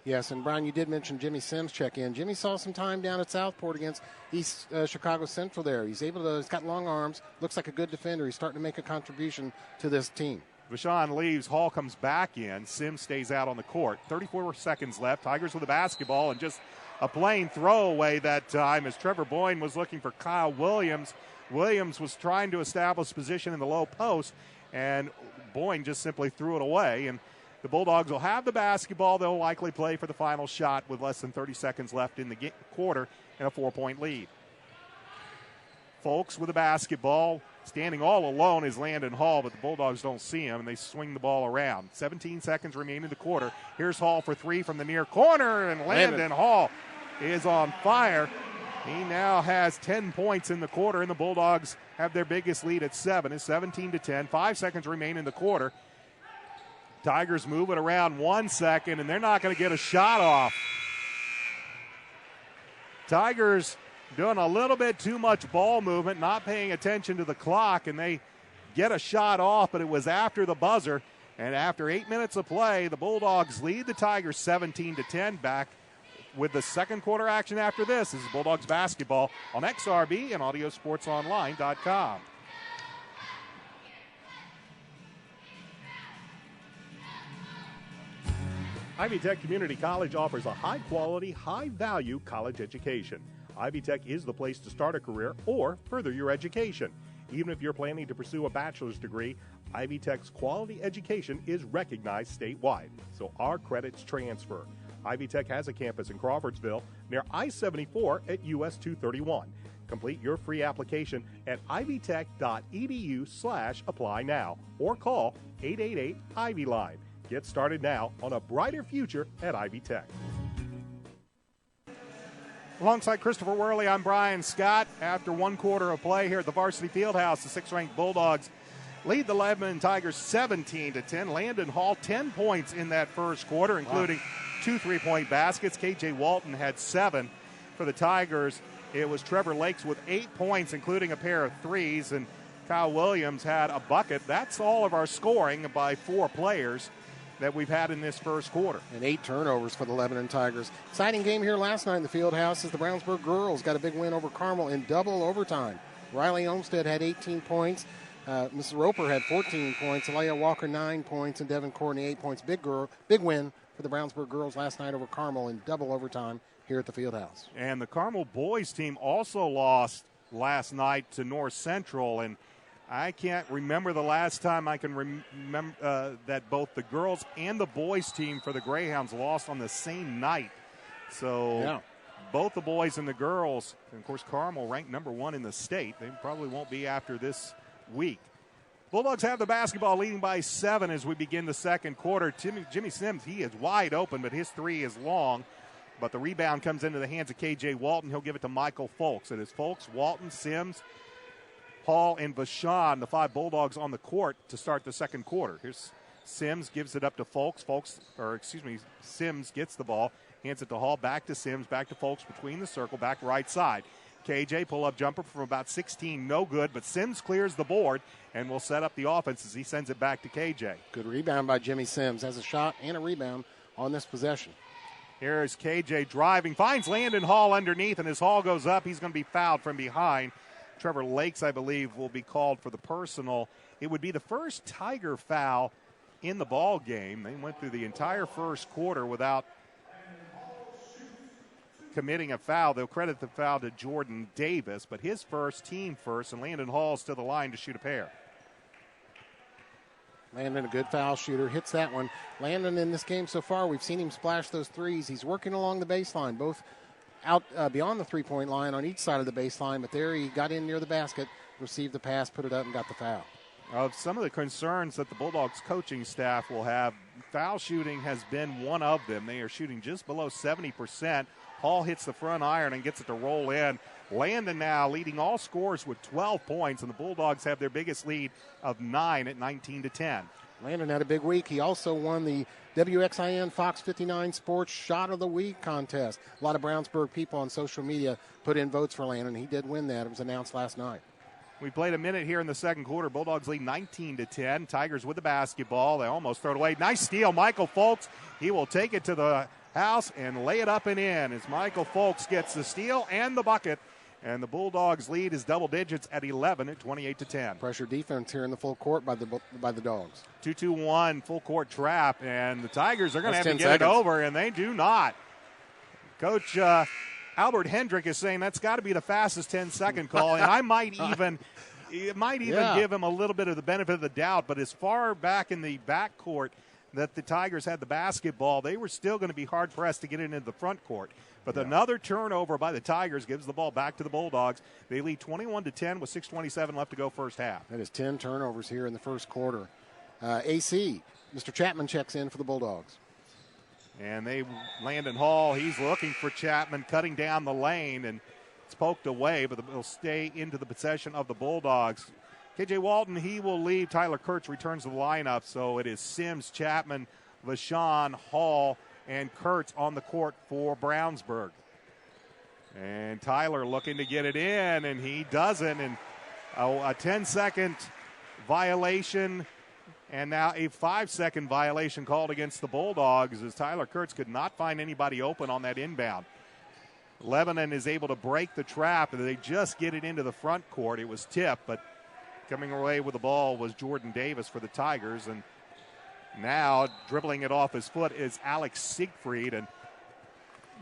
Yes, and Brian, you did mention Jimmy Sims check in. Jimmy saw some time down at Southport against East Chicago Central there. He's got long arms, looks like a good defender. He's starting to make a contribution to this team. Vachon leaves, Hall comes back in, Sims stays out on the court. 34 seconds left, Tigers with the basketball, and just a plain throwaway that time as Trevor Boyne was looking for Kyle Williams. Williams was trying to establish position in the low post, and Boyne just simply threw it away. And the Bulldogs will have the basketball. They'll likely play for the final shot with less than 30 seconds left in the quarter and a 4-point lead. Folks with the basketball. Standing all alone is Landon Hall, but the Bulldogs don't see him, and they swing the ball around. 17 seconds remain in the quarter. Here's Hall for three from the near corner, and Landon Hall is on fire. He now has 10 points in the quarter, and the Bulldogs have their biggest lead at 7. It's 17-10. 5 seconds remain in the quarter. Tigers move it around 1 second, and they're not going to get a shot off. Tigers doing a little bit too much ball movement, not paying attention to the clock, and they get a shot off, but it was after the buzzer. And after 8 minutes of play, the Bulldogs lead the Tigers 17-10. Back with the second quarter action after this. This is Bulldogs basketball on XRB and AudioSportsOnline.com. Ivy Tech Community College offers a high-quality, high-value college education. Ivy Tech is the place to start a career or further your education. Even if you're planning to pursue a bachelor's degree, Ivy Tech's quality education is recognized statewide, so our credits transfer. Ivy Tech has a campus in Crawfordsville near I-74 at US 231. Complete your free application at ivytech.edu/apply now or call 888-IVY-LINE. Get started now on a brighter future at Ivy Tech. Alongside Christopher Worley, I'm Brian Scott. After one quarter of play here at the Varsity Fieldhouse, the 6th-ranked Bulldogs lead the Lebanon Tigers 17-10. Landon Hall, 10 points in that first quarter, including 2 3-point baskets. KJ Walton had 7 for the Tigers. It was Trevor Lakes with 8 points, including a pair of threes, and Kyle Williams had a bucket. That's all of our scoring by 4 players that we've had in this first quarter. And 8 turnovers for the Lebanon Tigers. Exciting game here last night in the Fieldhouse as the Brownsburg girls got a big win over Carmel in double overtime. Riley Olmstead had 18 points. Mrs. Roper had 14 points. Alea Walker 9 points, and Devin Courtney 8 points. Big win for the Brownsburg girls last night over Carmel in double overtime here at the Fieldhouse. And the Carmel boys team also lost last night to North Central, and I can't remember the last time I can remember that both the girls and the boys team for the Greyhounds lost on the same night. So both the boys and the girls, and of course Carmel ranked number 1 in the state. They probably won't be after this week. Bulldogs have the basketball, leading by 7 as we begin the second quarter. Jimmy Sims, he is wide open, but his three is long. But the rebound comes into the hands of KJ Walton. He'll give it to Michael Folks. It is Folks, Walton, Sims, Hall, and Vachon, the 5 Bulldogs on the court to start the second quarter. Here's Sims, gives it up to Folks. Sims gets the ball, hands it to Hall, back to Sims, back to Folks, between the circle, back right side. KJ, pull-up jumper from about 16, no good, but Sims clears the board and will set up the offense as he sends it back to KJ. Good rebound by Jimmy Sims. Has a shot and a rebound on this possession. Here's KJ driving, finds Landon Hall underneath, and as Hall goes up, he's going to be fouled from behind. Trevor Lakes, I believe, will be called for the personal. It would be the first Tiger foul in the ball game. They went through the entire first quarter without committing a foul. They'll credit the foul to Jordan Davis, but his first, team first, and Landon Hall's to the line to shoot a pair. Landon, a good foul shooter, hits that one. Landon in this game so far, we've seen him splash those threes. He's working along the baseline, both out beyond the three-point line on each side of the baseline, but there he got in near the basket, received the pass, put it up, and got the foul. of some of the concerns that the Bulldogs coaching staff will have. Foul shooting has been one of them. They are shooting just below 70%. Hall hits the front iron and gets it to roll in. Landon now leading all scorers with 12 points, and the Bulldogs have their biggest lead of 9 at 19-10. Landon had a big week. He also won the WXIN Fox 59 Sports Shot of the Week contest. A lot of Brownsburg people on social media put in votes for Landon. He did win that. It was announced last night. We played a minute here in the second quarter. Bulldogs lead 19-10. Tigers with the basketball. They almost throw it away. Nice steal. Michael Folks, he will take it to the house and lay it up and in as Michael Folks gets the steal and the bucket. And the Bulldogs lead is double digits at 11 at 28-10. Pressure defense here in the full court by the Dogs. 2-2-1 full court trap, and the Tigers are going to have to get seconds. it over, and they do not. Coach Albert Hendrick is saying that's got to be the fastest 10-second call, and I might even give him a little bit of the benefit of the doubt. But as far back in the backcourt that the Tigers had the basketball, they were still going to be hard pressed to get it into the front court. But another turnover by the Tigers gives the ball back to the Bulldogs. They lead 21-10 with 6:27 left to go first half. That is 10 turnovers here in the first quarter. AC, Mr. Chapman checks in for the Bulldogs. And Landon Hall, he's looking for Chapman, cutting down the lane, and it's poked away, but it'll stay into the possession of the Bulldogs. KJ Walton, he will leave. Tyler Kurtz returns to the lineup, so it is Sims, Chapman, Vashon, Hall, and Kurtz on the court for Brownsburg. And Tyler looking to get it in, and he doesn't. And a 10-second violation, and now a 5-second violation called against the Bulldogs as Tyler Kurtz could not find anybody open on that inbound. Lebanon is able to break the trap, and they just get it into the front court. It was tipped, but coming away with the ball was Jordan Davis for the Tigers, and now dribbling it off his foot is Alex Siegfried. And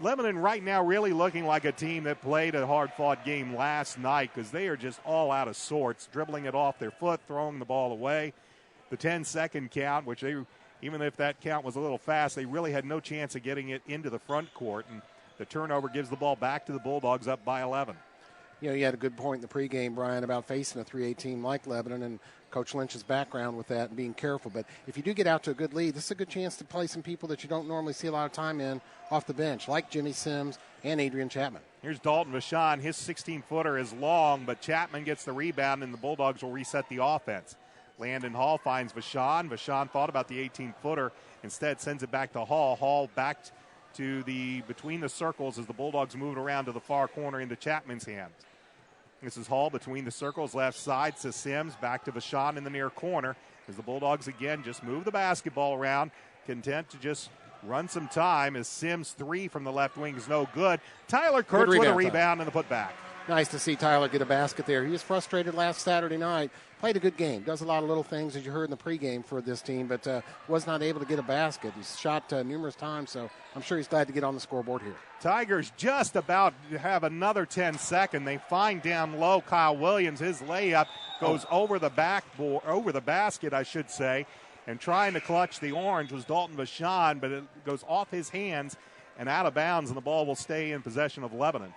Lebanon right now really looking like a team that played a hard-fought game last night because they are just all out of sorts, dribbling it off their foot, throwing the ball away. The 10-second count, which they, even if that count was a little fast, they really had no chance of getting it into the front court. And the turnover gives the ball back to the Bulldogs up by 11. You know, you had a good point in the pregame, Brian, about facing a 3A team like Lebanon and Coach Lynch's background with that and being careful. But if you do get out to a good lead, this is a good chance to play some people that you don't normally see a lot of time in off the bench, like Jimmy Sims and Adrian Chapman. Here's Dalton Vashon. His 16-footer is long, but Chapman gets the rebound, and the Bulldogs will reset the offense. Landon Hall finds Vashon. Vashon thought about the 18-footer. Instead, sends it back to Hall. Hall back to the between the circles as the Bulldogs move it around to the far corner into Chapman's hands. This is Hall between the circles, left side to Sims, back to Vashon in the near corner as the Bulldogs again just move the basketball around, content to just run some time as Sims' three from the left wing is no good. Tyler Kurtz with a rebound and the putback. Nice to see Tyler get a basket there. He was frustrated last Saturday night. Played a good game. Does a lot of little things, as you heard in the pregame for this team, but was not able to get a basket. He's shot numerous times, so I'm sure he's glad to get on the scoreboard here. Tigers just about have another 10-second. They find down low Kyle Williams. His layup goes over the backboard, over the basket, I should say, and trying to clutch the orange was Dalton Vashon, but it goes off his hands and out of bounds, and the ball will stay in possession of Lebanon.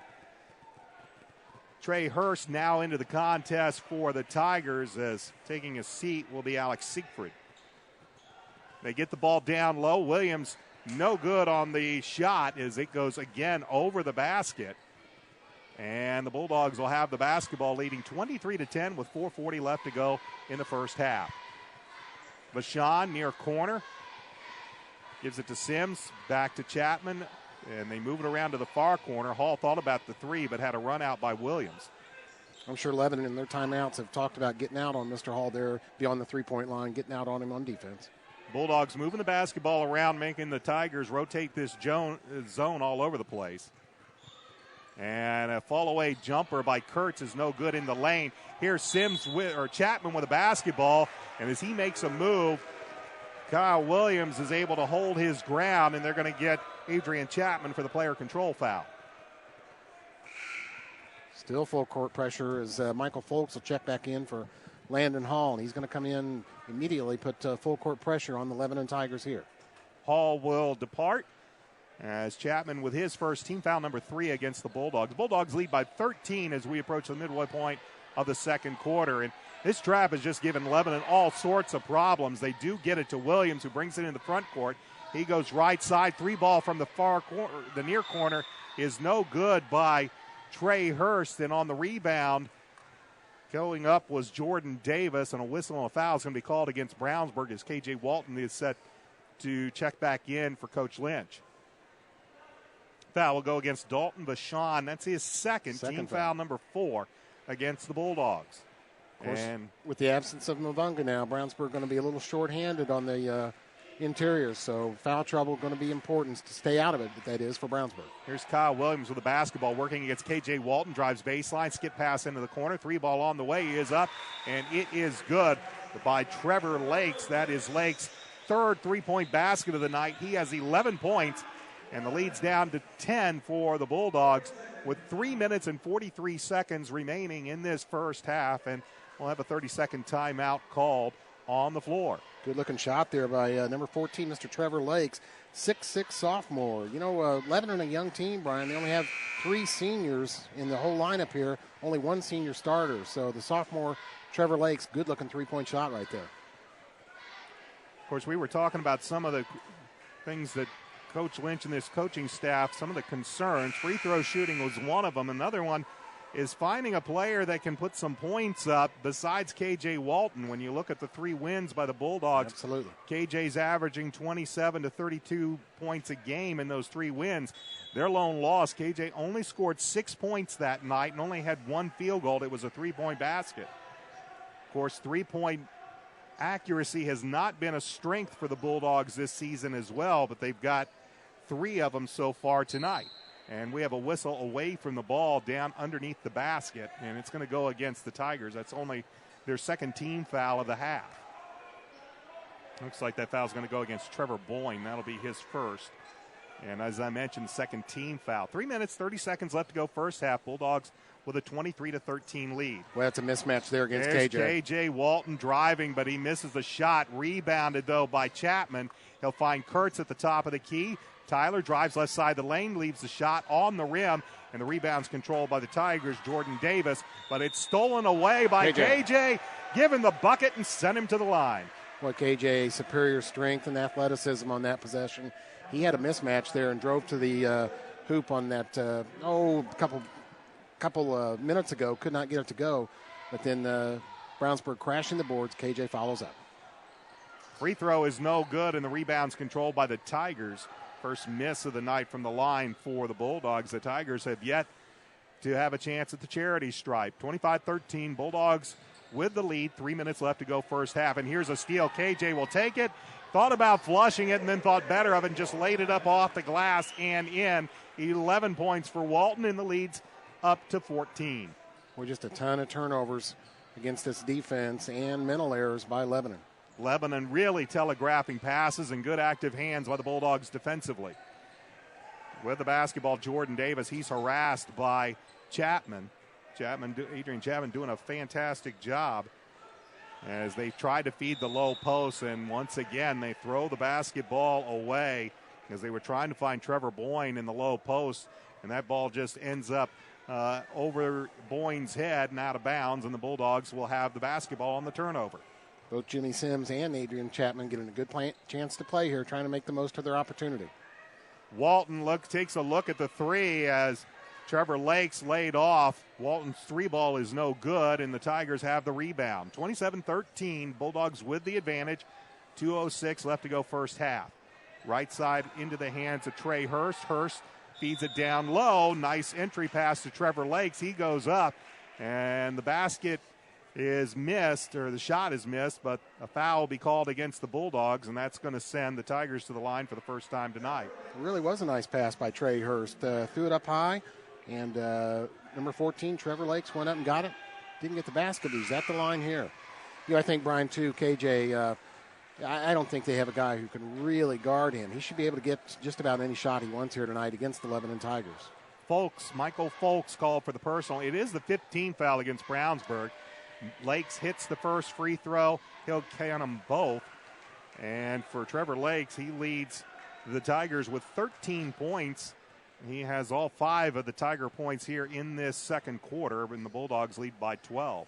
Trey Hurst now into the contest for the Tigers, as taking a seat will be Alex Siegfried. They get the ball down low. Williams no good on the shot as it goes again over the basket. And the Bulldogs will have the basketball leading 23-10 with 4:40 left to go in the first half. Vashon near corner. Gives it to Sims, back to Chapman. And they move it around to the far corner. Hall thought about the three, but had a run out by Williams. I'm sure Lebanon in their timeouts have talked about getting out on Mr. Hall there beyond the three-point line, getting out on him on defense. Bulldogs moving the basketball around, making the Tigers rotate this zone all over the place. And a fall-away jumper by Kurtz is no good in the lane. Here's Chapman with a basketball, and as he makes a move, Kyle Williams is able to hold his ground, and they're going to get Adrian Chapman for the player control foul. Still full court pressure as Michael Folks will check back in for Landon Hall, and he's going to come in immediately, put full court pressure on the Lebanon Tigers here. Hall will depart as Chapman with his first team foul number 3 against the Bulldogs. Bulldogs lead by 13 as we approach the midway point of the second quarter. And this trap has just given Lebanon all sorts of problems. They do get it to Williams, who brings it in the front court. He goes right side. 3-ball from the far corner. The near corner is no good by Trey Hurst. And on the rebound, going up was Jordan Davis, and a whistle and a foul is going to be called against Brownsburg as K.J. Walton is set to check back in for Coach Lynch. Foul will go against Dalton Bashan. That's his second team foul number 4 against the Bulldogs. Of course, and with the absence of Mavunga now, Brownsburg going to be a little short-handed on the interior, so foul trouble going to be important to stay out of it, but that is for Brownsburg. Here's Kyle Williams with the basketball working against K.J. Walton, drives baseline, skip pass into the corner, 3-ball on the way, he is up, and it is good by Trevor Lakes. That is Lakes' third three-point basket of the night. He has 11 points, and the lead's down to 10 for the Bulldogs with 3 minutes and 43 seconds remaining in this first half, and we'll have a 30-second timeout called on the floor. Good-looking shot there by number 14, Mr. Trevor Lakes, 6'6" sophomore. You know, Lebanon, a young team, Brian. They only have 3 seniors in the whole lineup here, only 1 senior starter. So the sophomore, Trevor Lakes, good-looking three-point shot right there. Of course, we were talking about some of the things that Coach Lynch and this coaching staff, some of the concerns. Free throw shooting was one of them. Another one is finding a player that can put some points up besides K.J. Walton. When you look at the 3 wins by the Bulldogs, absolutely, K.J.'s averaging 27 to 32 points a game in those 3 wins. Their lone loss, K.J. only scored 6 points that night and only had 1 field goal. It was a 3-point basket. Of course, 3-point accuracy has not been a strength for the Bulldogs this season as well, but they've got 3 of them so far tonight. And we have a whistle away from the ball down underneath the basket, and it's going to go against the Tigers. That's only their second team foul of the half. Looks like that foul is going to go against Trevor Boyne. That'll be his first. And as I mentioned, second team foul. 3 minutes, 30 seconds left to go first half. Bulldogs with a 23-13 lead. Well, that's a mismatch there against There's K.J. K.J. Walton driving, but he misses the shot. Rebounded, though, by Chapman. He'll find Kurtz at the top of the key. Tyler drives left side of the lane, leaves the shot on the rim, and the rebound's controlled by the Tigers, Jordan Davis. But it's stolen away by KJ. Give him the bucket and send him to the line. Well, KJ, superior strength and athleticism on that possession. He had a mismatch there and drove to the hoop on that, couple minutes ago. Could not get it to go. But then Brownsburg crashing the boards. KJ follows up. Free throw is no good, and the rebound's controlled by the Tigers. First miss of the night from the line for the Bulldogs. The Tigers have yet to have a chance at the charity stripe. 25-13, Bulldogs with the lead. 3 minutes left to go first half. And here's a steal. KJ will take it. Thought about flushing it and then thought better of it and just laid it up off the glass and in. 11 points for Walton, and the lead's up to 14. Well, just a ton of turnovers against this defense and mental errors by Lebanon. Lebanon really telegraphing passes and good active hands by the Bulldogs defensively. With the basketball, Jordan Davis, he's harassed by Chapman. Adrian Chapman doing a fantastic job as they try to feed the low post, and once again they throw the basketball away as they were trying to find Trevor Boyne in the low post, and that ball just ends up over Boyne's head and out of bounds, and the Bulldogs will have the basketball on the turnover. Both Jimmy Sims and Adrian Chapman getting a good chance to play here, trying to make the most of their opportunity. Walton takes a look at the 3 as Trevor Lakes laid off. Walton's 3-ball is no good, and the Tigers have the rebound. 27-13, Bulldogs with the advantage. 2:06 left to go first half. Right side into the hands of Trey Hurst. Hurst feeds it down low. Nice entry pass to Trevor Lakes. He goes up, and the basket is missed, or the shot is missed, but a foul will be called against the Bulldogs, and that's going to send the Tigers to the line for the first time tonight. It really was a nice pass by Trey Hurst. Threw it up high, and number 14, Trevor Lakes, went up and got it. Didn't get the basket, but he's at the line here. I think, Brian, too, KJ, I don't think they have a guy who can really guard him. He should be able to get just about any shot he wants here tonight against the Lebanon Tigers. Michael Folks called for the personal. It is the 15th foul against Brownsburg. Lakes hits the first free throw. He'll count them both. And for Trevor Lakes, he leads the Tigers with 13 points He has all 5 of the Tiger points here in this second quarter, and the Bulldogs lead by 12.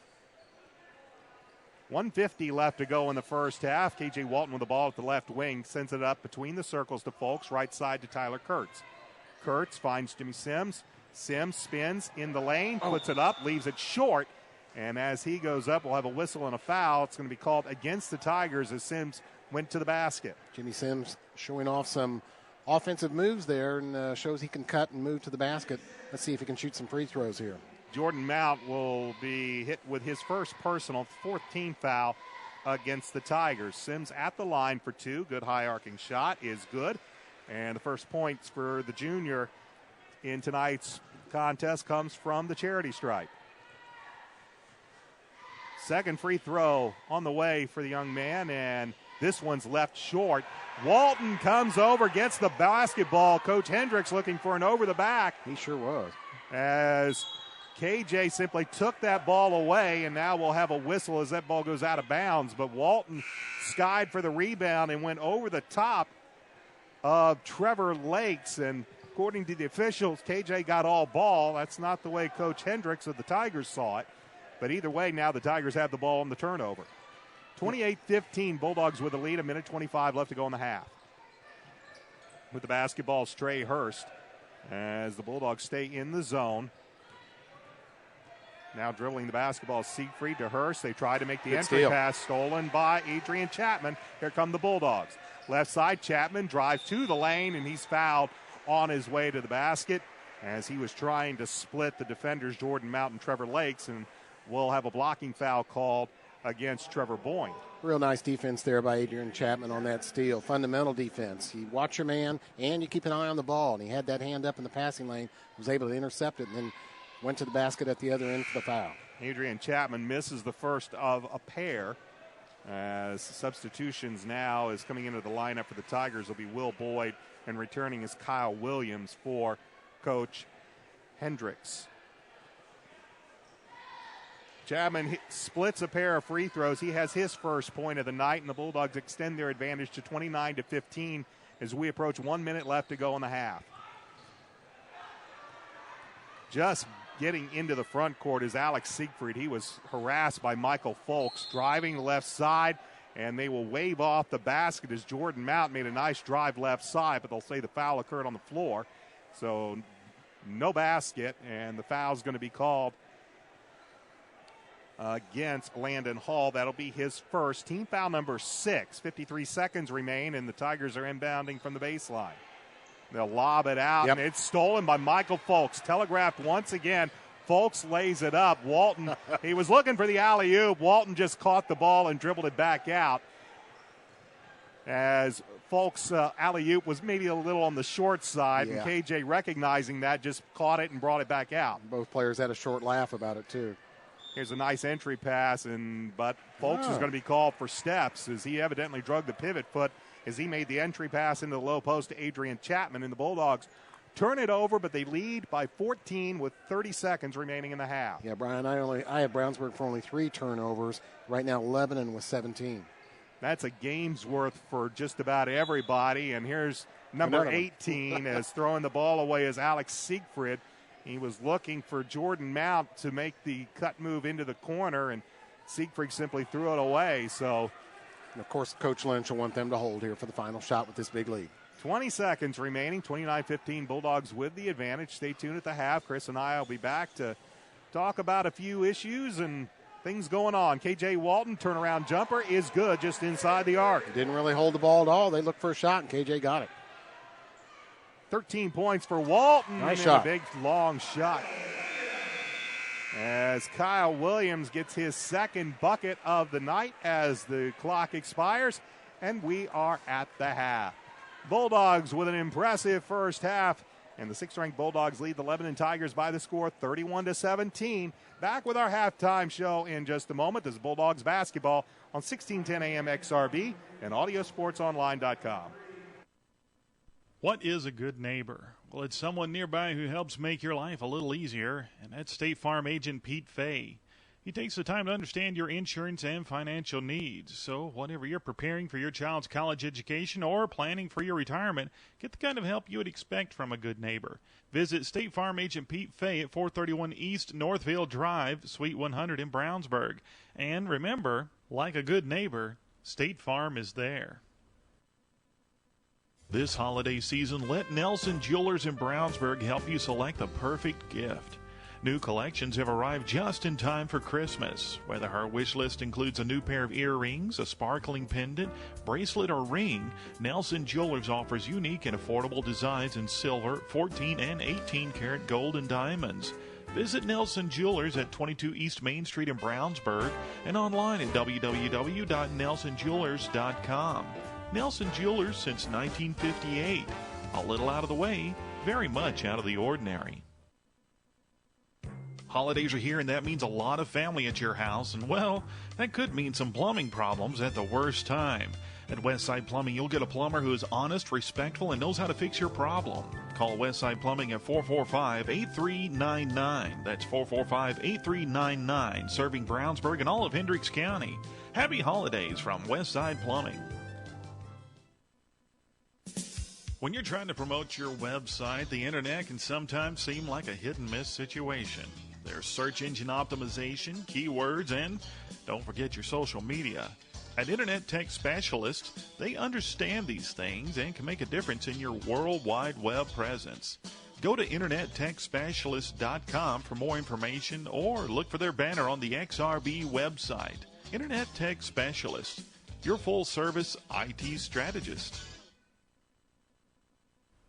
1:50 left to go in the first half. K.J. Walton with the ball at the left wing, sends it up between the circles to Folks, right side to Tyler Kurtz. Kurtz finds Jimmy Sims. Sims spins in the lane, puts it up, leaves it short, and as he goes up, we'll have a whistle and a foul. It's going to be called against the Tigers as Sims went to the basket. Jimmy Sims showing off some offensive moves there and shows he can cut and move to the basket. Let's see if he can shoot some free throws here. Jordan Mount will be hit with his first personal, 4th team foul against the Tigers. Sims at the line for 2. Good high arcing shot is good. And the first points for the junior in tonight's contest comes from the charity stripe. Second free throw on the way for the young man, and this one's left short. Walton comes over, gets the basketball. Coach Hendricks looking for an over the back. He sure was. As KJ simply took that ball away, and now we'll have a whistle as that ball goes out of bounds. But Walton skied for the rebound and went over the top of Trevor Lakes. And according to the officials, KJ got all ball. That's not the way Coach Hendricks of the Tigers saw it. But either way, now the Tigers have the ball on the turnover. 28-15, Bulldogs with the lead. 1:25 left to go in the half. With the basketball, Trey Hurst, as the Bulldogs stay in the zone. Now dribbling the basketball, Siegfried to Hurst. They try to make the entry pass, stolen by Adrian Chapman. Here come the Bulldogs. Left side, Chapman drives to the lane, and he's fouled on his way to the basket as he was trying to split the defenders, Jordan Mount and Trevor Lakes, and we'll have a blocking foul called against Trevor Boyne. Real nice defense there by Adrian Chapman on that steal. Fundamental defense. You watch your man, and you keep an eye on the ball. And he had that hand up in the passing lane, was able to intercept it, and then went to the basket at the other end for the foul. Adrian Chapman misses the first of a pair. As substitutions now is coming into the lineup for the Tigers will be Will Boyd, and returning is Kyle Williams for Coach Hendricks. Chapman splits a pair of free throws. He has his first point of the night, and the Bulldogs extend their advantage to 29-15 as we approach 1 minute left to go in the half. Just getting into the front court is Alex Siegfried. He was harassed by Michael Folks, driving the left side, and they will wave off the basket as Jordan Mount made a nice drive left side, but they'll say the foul occurred on the floor. So no basket, and the foul's going to be called against Landon Hall. That'll be his first. Team foul number 6. 53 seconds remain, and the Tigers are inbounding from the baseline. They'll lob it out, and it's stolen by Michael Folks. Telegraphed once again. Folks lays it up. Walton, he was looking for the alley-oop. Walton just caught the ball and dribbled it back out. As Folks' alley-oop was maybe a little on the short side, and KJ, recognizing that, just caught it and brought it back out. Both players had a short laugh about it, too. Here's a nice entry pass, but Folks is going to be called for steps as he evidently drug the pivot foot as he made the entry pass into the low post to Adrian Chapman, and the Bulldogs turn it over, but they lead by 14 with 30 seconds remaining in the half. Yeah, Brian, I have Brownsburg for only 3 turnovers. Right now, Lebanon with 17. That's a game's worth for just about everybody, and here's number 18 as throwing the ball away is Alex Siegfried. He was looking for Jordan Mount to make the cut move into the corner, and Siegfried simply threw it away. So, and of course, Coach Lynch will want them to hold here for the final shot with this big lead. 20 seconds remaining, 29-15, Bulldogs with the advantage. Stay tuned at the half. Chris and I will be back to talk about a few issues and things going on. K.J. Walton, turnaround jumper is good just inside the arc. Didn't really hold the ball at all. They looked for a shot, and K.J. got it. 13 points for Walton. Nice shot. A big, long shot. As Kyle Williams gets his second bucket of the night as the clock expires, and we are at the half. Bulldogs with an impressive first half, and the 6th-ranked Bulldogs lead the Lebanon Tigers by the score 31-17. Back with our halftime show in just a moment. This is Bulldogs basketball on 1610 AM XRB and AudioSportsOnline.com. What is a good neighbor? Well, it's someone nearby who helps make your life a little easier, and that's State Farm agent Pete Fay. He takes the time to understand your insurance and financial needs. So whatever you're preparing for your child's college education or planning for your retirement, get the kind of help you would expect from a good neighbor. Visit State Farm Agent Pete Fay at 431 East Northfield Drive, Suite 100 in Brownsburg. And remember, like a good neighbor, State Farm is there. This holiday season, let Nelson Jewelers in Brownsburg help you select the perfect gift. New collections have arrived just in time for Christmas. Whether her wish list includes a new pair of earrings, a sparkling pendant, bracelet, or ring, Nelson Jewelers offers unique and affordable designs in silver, 14 and 18 karat gold and diamonds. Visit Nelson Jewelers at 22 East Main Street in Brownsburg and online at www.nelsonjewelers.com. Nelson Jewelers since 1958. A little out of the way, very much out of the ordinary. Holidays are here, and that means a lot of family at your house, and, well, that could mean some plumbing problems at the worst time. At Westside Plumbing, you'll get a plumber who is honest, respectful, and knows how to fix your problem. Call Westside Plumbing at 445-8399. That's 445-8399, serving Brownsburg and all of Hendricks County. Happy holidays from Westside Plumbing. When you're trying to promote your website, the internet can sometimes seem like a hit-and-miss situation. There's search engine optimization, keywords, and don't forget your social media. At Internet Tech Specialists, they understand these things and can make a difference in your World Wide Web presence. Go to InternetTechSpecialists.com for more information or look for their banner on the XRB website. Internet Tech Specialists, your full-service IT strategist.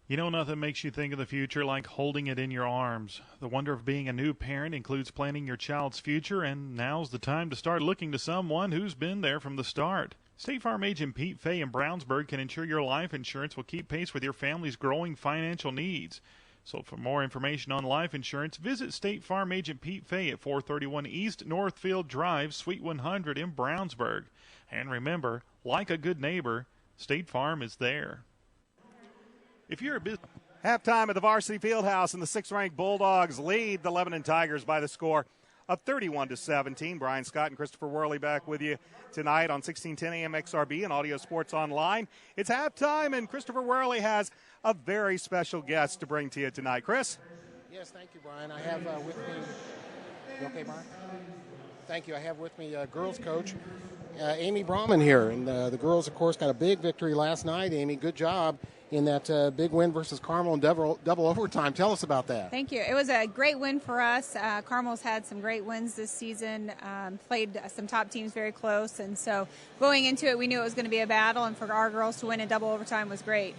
You know, nothing makes you think of the future like holding it in your arms. The wonder of being a new parent includes planning your child's future, and now's the time to start looking to someone who's been there from the start. State Farm Agent Pete Fay in Brownsburg can ensure your life insurance will keep pace with your family's growing financial needs. So for more information on life insurance, visit State Farm Agent Pete Fay at 431 East Northfield Drive, Suite 100 in Brownsburg. And remember, like a good neighbor, State Farm is there. If you're a business... Halftime at the Varsity Fieldhouse, and the 6th-ranked Bulldogs lead the Lebanon Tigers by the score of 31-17. Brian Scott and Christopher Worley back with you tonight on 1610 AM XRB and Audio Sports Online. It's halftime, and Christopher Worley has a very special guest to bring to you tonight. Chris? Yes, thank you, Brian. I have with me... You okay, Brian? Thank you. I have with me girls coach Amy Brahman here. And the girls, of course, got a big victory last night. Amy, good job in that big win versus Carmel in double overtime. Tell us about that. Thank you. It was a great win for us. Carmel's had some great wins this season, played some top teams very close, and so going into it, we knew it was going to be a battle, and for our girls to win in double overtime was great.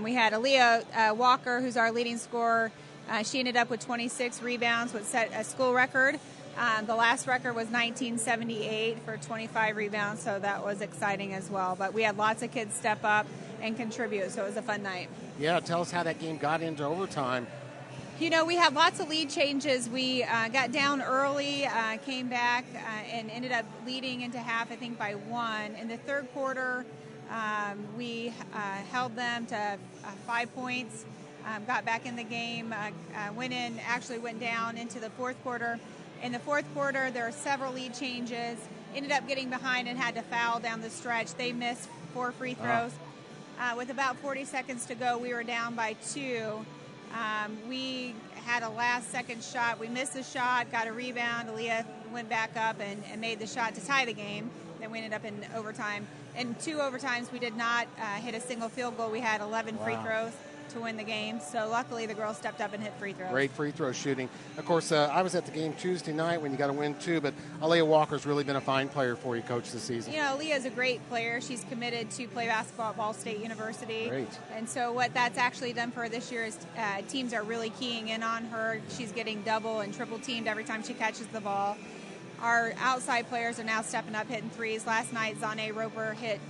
We had Aaliyah Walker, who's our leading scorer. She ended up with 26 rebounds, which set a school record. The last record was 1978 for 25 rebounds, so that was exciting as well. But we had lots of kids step up and contribute, so it was a fun night. Yeah, tell us how that game got into overtime. You know, we had lots of lead changes. We got down early, came back, and ended up leading into half, I think, by 1. In the third quarter, we held them to 5 points, got back in the game, went down into the fourth quarter. In the fourth quarter, there were several lead changes, ended up getting behind and had to foul down the stretch. They missed 4 free throws. With about 40 seconds to go, we were down by 2. We had a last-second shot. We missed the shot, got a rebound. Aaliyah went back up and made the shot to tie the game. Then we ended up in overtime. In 2 overtimes, we did not hit a single field goal. We had 11 free throws to win the game. So luckily the girls stepped up and hit free throws. Great free throw shooting. Of course, I was at the game Tuesday night when you got to win 2, but Aaliyah Walker's really been a fine player for you, Coach, this season. You know, Aaliyah's a great player. She's committed to play basketball at Ball State University. Great. And so what that's actually done for her this year is teams are really keying in on her. She's getting double and triple teamed every time she catches the ball. Our outside players are now stepping up, hitting threes. Last night, Zane Roper hit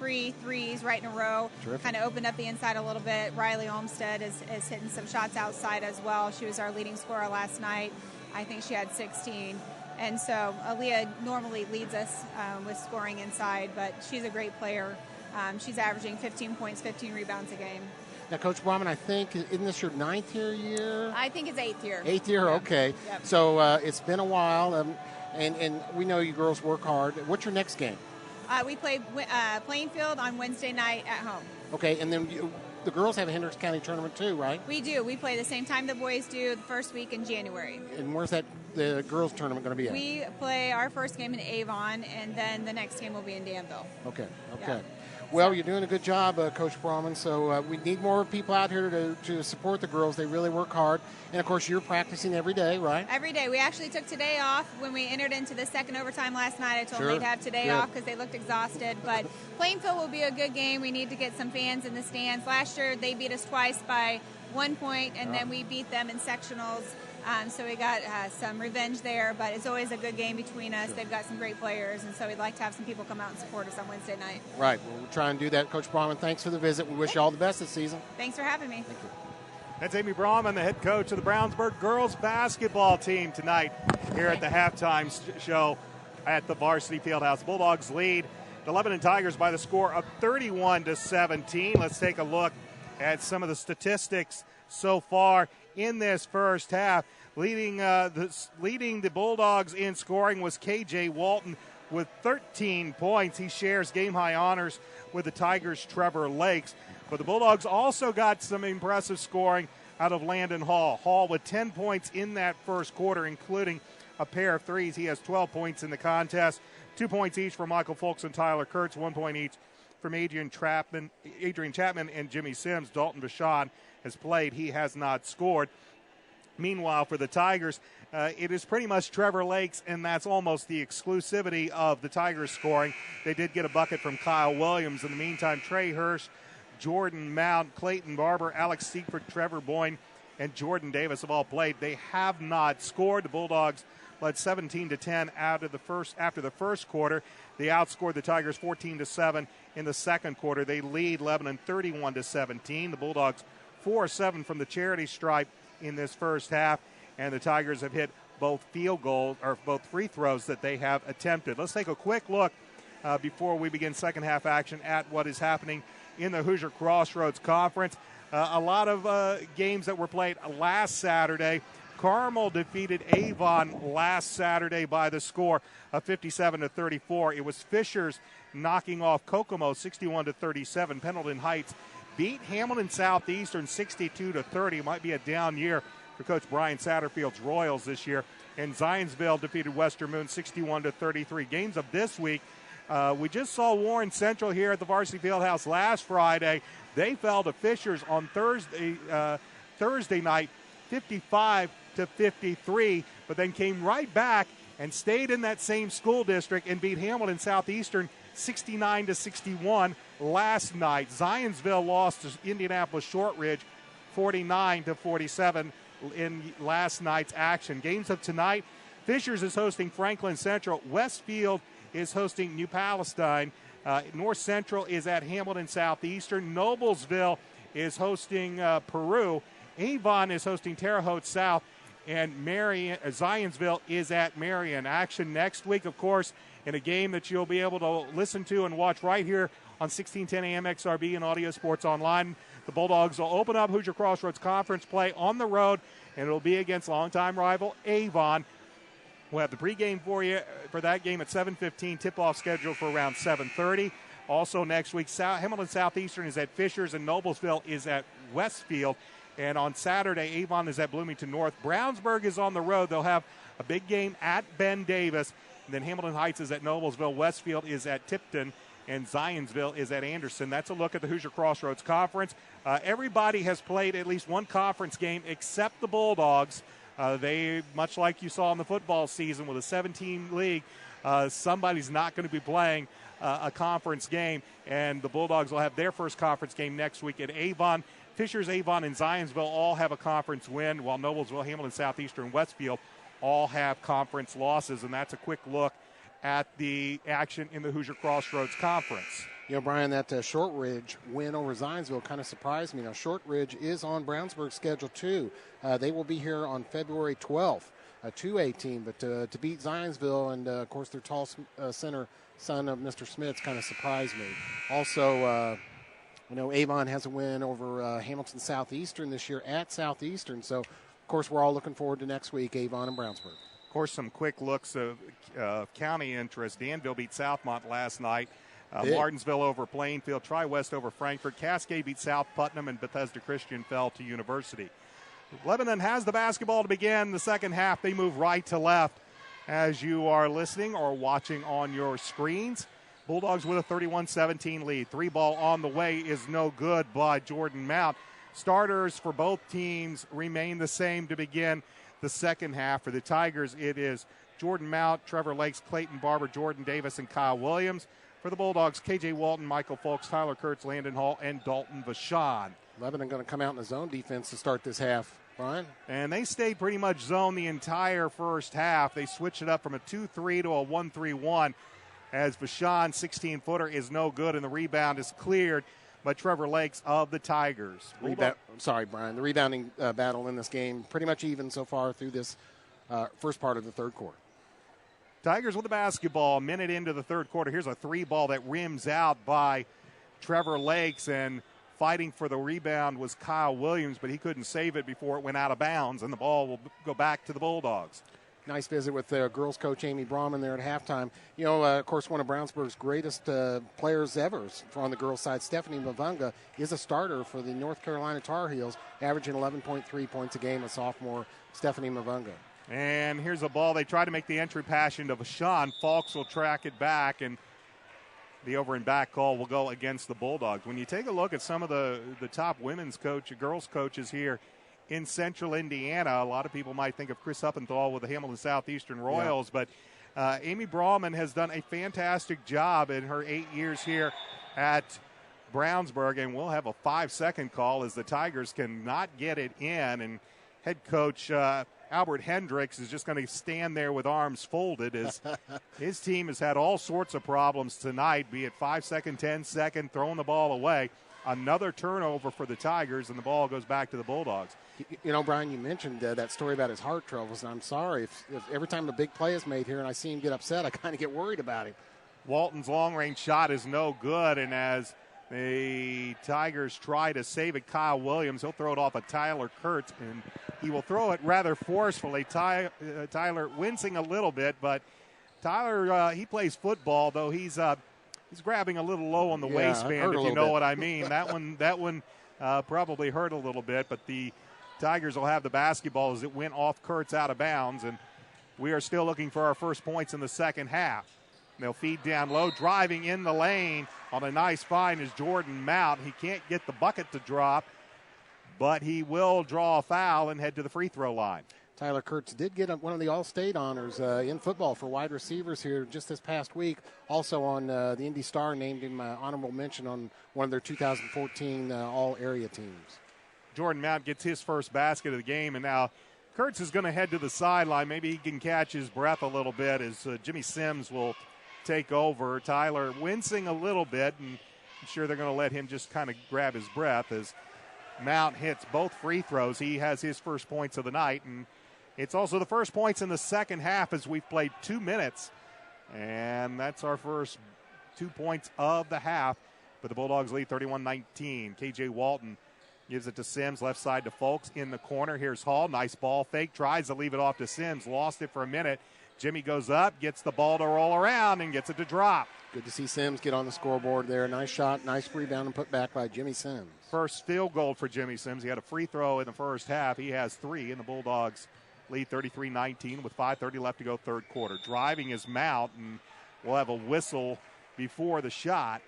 3 threes right in a row. Kind of opened up the inside a little bit. Riley Olmstead is hitting some shots outside as well. She was our leading scorer last night. I think she had 16. And so Aaliyah normally leads us with scoring inside, but she's a great player. She's averaging 15 points, 15 rebounds a game. Now, Coach Brahman, I think, isn't this your 9th year? I think it's 8th year. 8th year, yeah. Okay. Yep. So it's been a while. And we know you girls work hard. What's your next game? We play Plainfield on Wednesday night at home. Okay, and then the girls have a Hendricks County tournament too, right? We do. We play the same time the boys do, the first week in January. And where's the girls tournament going to be at? We play our first game in Avon, and then the next game will be in Danville. Okay. Yeah. Well, you're doing a good job, Coach Brahman. So we need more people out here to support the girls. They really work hard. And, of course, you're practicing every day, right? Every day. We actually took today off when we entered into the second overtime last night. I told them they'd have today off because they looked exhausted. But Plainfield will be a good game. We need to get some fans in the stands. Last year, they beat us twice by 1 point, and then we beat them in sectionals. So we got some revenge there, but it's always a good game between us. They've got some great players, and so we'd like to have some people come out and support us on Wednesday night. Right. We'll try and do that. Coach Brahman, thanks for the visit. We wish you all the best this season. Thanks for having me. Thank you. That's Amy Brahman, the head coach of the Brownsburg girls basketball team tonight here at the halftime show at the Varsity Fieldhouse. Bulldogs lead the Lebanon Tigers by the score of 31-17. Let's take a look at some of the statistics so far in this first half. Leading the Bulldogs in scoring was K.J. Walton with 13 points. He shares game-high honors with the Tigers' Trevor Lakes. But the Bulldogs also got some impressive scoring out of Landon Hall. Hall with 10 points in that first quarter, including a pair of threes. He has 12 points in the contest. 2 points each for Michael Folks and Tyler Kurtz. 1 point each from Adrian Chapman and Jimmy Sims. Dalton Vachon has played. He has not scored. Meanwhile, for the Tigers, it is pretty much Trevor Lakes, and that's almost the exclusivity of the Tigers scoring. They did get a bucket from Kyle Williams. In the meantime, Trey Hirsch, Jordan Mount, Clayton Barber, Alex Seifert, Trevor Boyne, and Jordan Davis have all played. They have not scored. The Bulldogs led 17-10 after the first quarter. They outscored the Tigers 14-7 in the second quarter. They lead Lebanon 31-17. The Bulldogs 4-7 from the charity stripe in this first half, and the Tigers have hit both both free throws that they have attempted. Let's take a quick look before we begin second half action at what is happening in the Hoosier Crossroads Conference. A lot of games that were played last Saturday. Carmel defeated Avon last Saturday by the score of 57-34. It was Fishers knocking off Kokomo 61-37. Pendleton Heights beat Hamilton Southeastern 62-30. Might be a down year for Coach Brian Satterfield's Royals this year. And Zionsville defeated Western Moon 61-33. Games of this week. We just saw Warren Central here at the Varsity Fieldhouse last Friday. They fell to Fishers on Thursday night, 55-53, but then came right back and stayed in that same school district and beat Hamilton Southeastern 69-61 last night. Zionsville lost to Indianapolis Shortridge 49-47 in last night's action. Games of tonight, Fishers is hosting Franklin Central. Westfield is hosting New Palestine. North Central is at Hamilton Southeastern. Noblesville is hosting Peru. Avon is hosting Terre Haute South. And Zionsville is at Marion. Action next week, of course, in a game that you'll be able to listen to and watch right here on 1610 AM XRB and Audio Sports Online. The Bulldogs will open up Hoosier Crossroads Conference play on the road, and it'll be against longtime rival Avon. We'll have the pregame for you for that game at 7:15. Tip-off scheduled for around 7:30. Also next week, Hamilton Southeastern is at Fishers and Noblesville is at Westfield. And on Saturday, Avon is at Bloomington North. Brownsburg is on the road. They'll have a big game at Ben Davis. And then Hamilton Heights is at Noblesville. Westfield is at Tipton. And Zionsville is at Anderson. That's a look at the Hoosier Crossroads Conference. Everybody has played at least one conference game except the Bulldogs. They, much like you saw in the football season with a 17 league, somebody's not going to be playing a conference game. And the Bulldogs will have their first conference game next week at Avon. Fishers, Avon, and Zionsville all have a conference win, while Noblesville, Hamilton Southeastern, and Westfield all have conference losses. And that's a quick look at the action in the Hoosier Crossroads Conference. You know, Brian, that Shortridge win over Zionsville kind of surprised me. Now, Shortridge is on Brownsburg's schedule, too. They will be here on February 12th, a 2A team. But to beat Zionsville and, of course, their tall center son of Mr. Smith's kind of surprised me. Also, you know, Avon has a win over Hamilton Southeastern this year at Southeastern. So, of course, we're all looking forward to next week, Avon and Brownsburg. course, some quick looks of county interest. Danville beat Southmont last night. Big. Martinsville over Plainfield. Tri-West over Frankfort. Cascade beat South Putnam, and Bethesda Christian fell to University. Lebanon has the basketball to begin the second half. They move right to left as you are listening or watching on your screens. Bulldogs with a 31-17 lead. 3-ball on the way is no good by Jordan Mount. Starters for both teams remain the same to begin the second half. For the Tigers, it is Jordan Mount, Trevor Lakes, Clayton Barber, Jordan Davis, and Kyle Williams. For the Bulldogs, K.J. Walton, Michael Folks, Tyler Kurtz, Landon Hall, and Dalton Vachon. Lebanon going to come out in the zone defense to start this half, Brian. And they stayed pretty much zone the entire first half. They switched it up from a 2-3 to a 1-3-1 as Vachon, 16-footer, is no good, and the rebound is cleared by Trevor Lakes of the Tigers. Sorry, Brian. The rebounding battle in this game pretty much even so far through this first part of the third quarter. Tigers with the basketball, a minute into the third quarter. Here's a 3-ball that rims out by Trevor Lakes, and fighting for the rebound was Kyle Williams, but he couldn't save it before it went out of bounds, and the ball will go back to the Bulldogs. Nice visit with girls coach Amy Brahman there at halftime. You know, of course, one of Brownsburg's greatest players ever on the girls' side, Stephanie Mavunga, is a starter for the North Carolina Tar Heels, averaging 11.3 points a game, a sophomore, Stephanie Mavunga. And here's a ball. They try to make the entry pass into Vachon. Falks will track it back, and the over and back call will go against the Bulldogs. When you take a look at some of the top girls coaches here in central Indiana, a lot of people might think of Chris Uppenthal with the Hamilton Southeastern Royals, but Amy Brahman has done a fantastic job in her 8 years here at Brownsburg, and we'll have a 5-second call as the Tigers cannot get it in, and head coach Albert Hendricks is just going to stand there with arms folded as his team has had all sorts of problems tonight, be it 5-second, 10-second, throwing the ball away. Another turnover for the Tigers, and the ball goes back to the Bulldogs. You know, Brian, you mentioned that story about his heart troubles, and I'm sorry. If every time a big play is made here and I see him get upset, I kind of get worried about him. Walton's long-range shot is no good, and as the Tigers try to save it, Kyle Williams, he'll throw it off of Tyler Kurtz, and he will throw it rather forcefully. Tyler wincing a little bit, but Tyler, he plays football, though he's grabbing a little low on the waistband, if you know what I mean. That one probably hurt a little bit, but the Tigers will have the basketball as it went off Kurtz out of bounds, and we are still looking for our first points in the second half. They'll feed down low, driving in the lane on a nice find is Jordan Mount. He can't get the bucket to drop, but he will draw a foul and head to the free throw line. Tyler Kurtz did get one of the All-State honors in football for wide receivers here just this past week. Also on the Indy Star named him honorable mention on one of their 2014 All-Area teams. Jordan Mount gets his first basket of the game, and now Kurtz is going to head to the sideline. Maybe he can catch his breath a little bit as Jimmy Sims will take over. Tyler wincing a little bit, and I'm sure they're going to let him just kind of grab his breath as Mount hits both free throws. He has his first points of the night, and it's also the first points in the second half as we've played 2 minutes, and that's our first 2 points of the half. But the Bulldogs lead 31-19. K.J. Walton gives it to Sims, left side to Folks in the corner. Here's Hall, nice ball fake, tries to leave it off to Sims, lost it for a minute. Jimmy goes up, gets the ball to roll around, and gets it to drop. Good to see Sims get on the scoreboard there. Nice shot, nice rebound, and put back by Jimmy Sims. First field goal for Jimmy Sims. He had a free throw in the first half. He has 3, and the Bulldogs lead 33-19 with 5:30 left to go third quarter. Driving is Mount, and we'll have a whistle before the shot.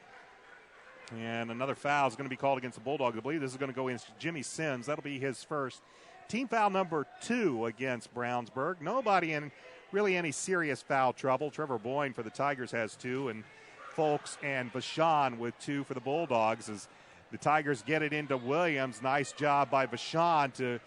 And another foul is going to be called against the Bulldogs. I believe this is going to go against Jimmy Sims. That'll be his first. Team foul number 2 against Brownsburg. Nobody in really any serious foul trouble. Trevor Boyne for the Tigers has 2, and Folks and Vachon with 2 for the Bulldogs as the Tigers get it into Williams. Nice job by Vachon to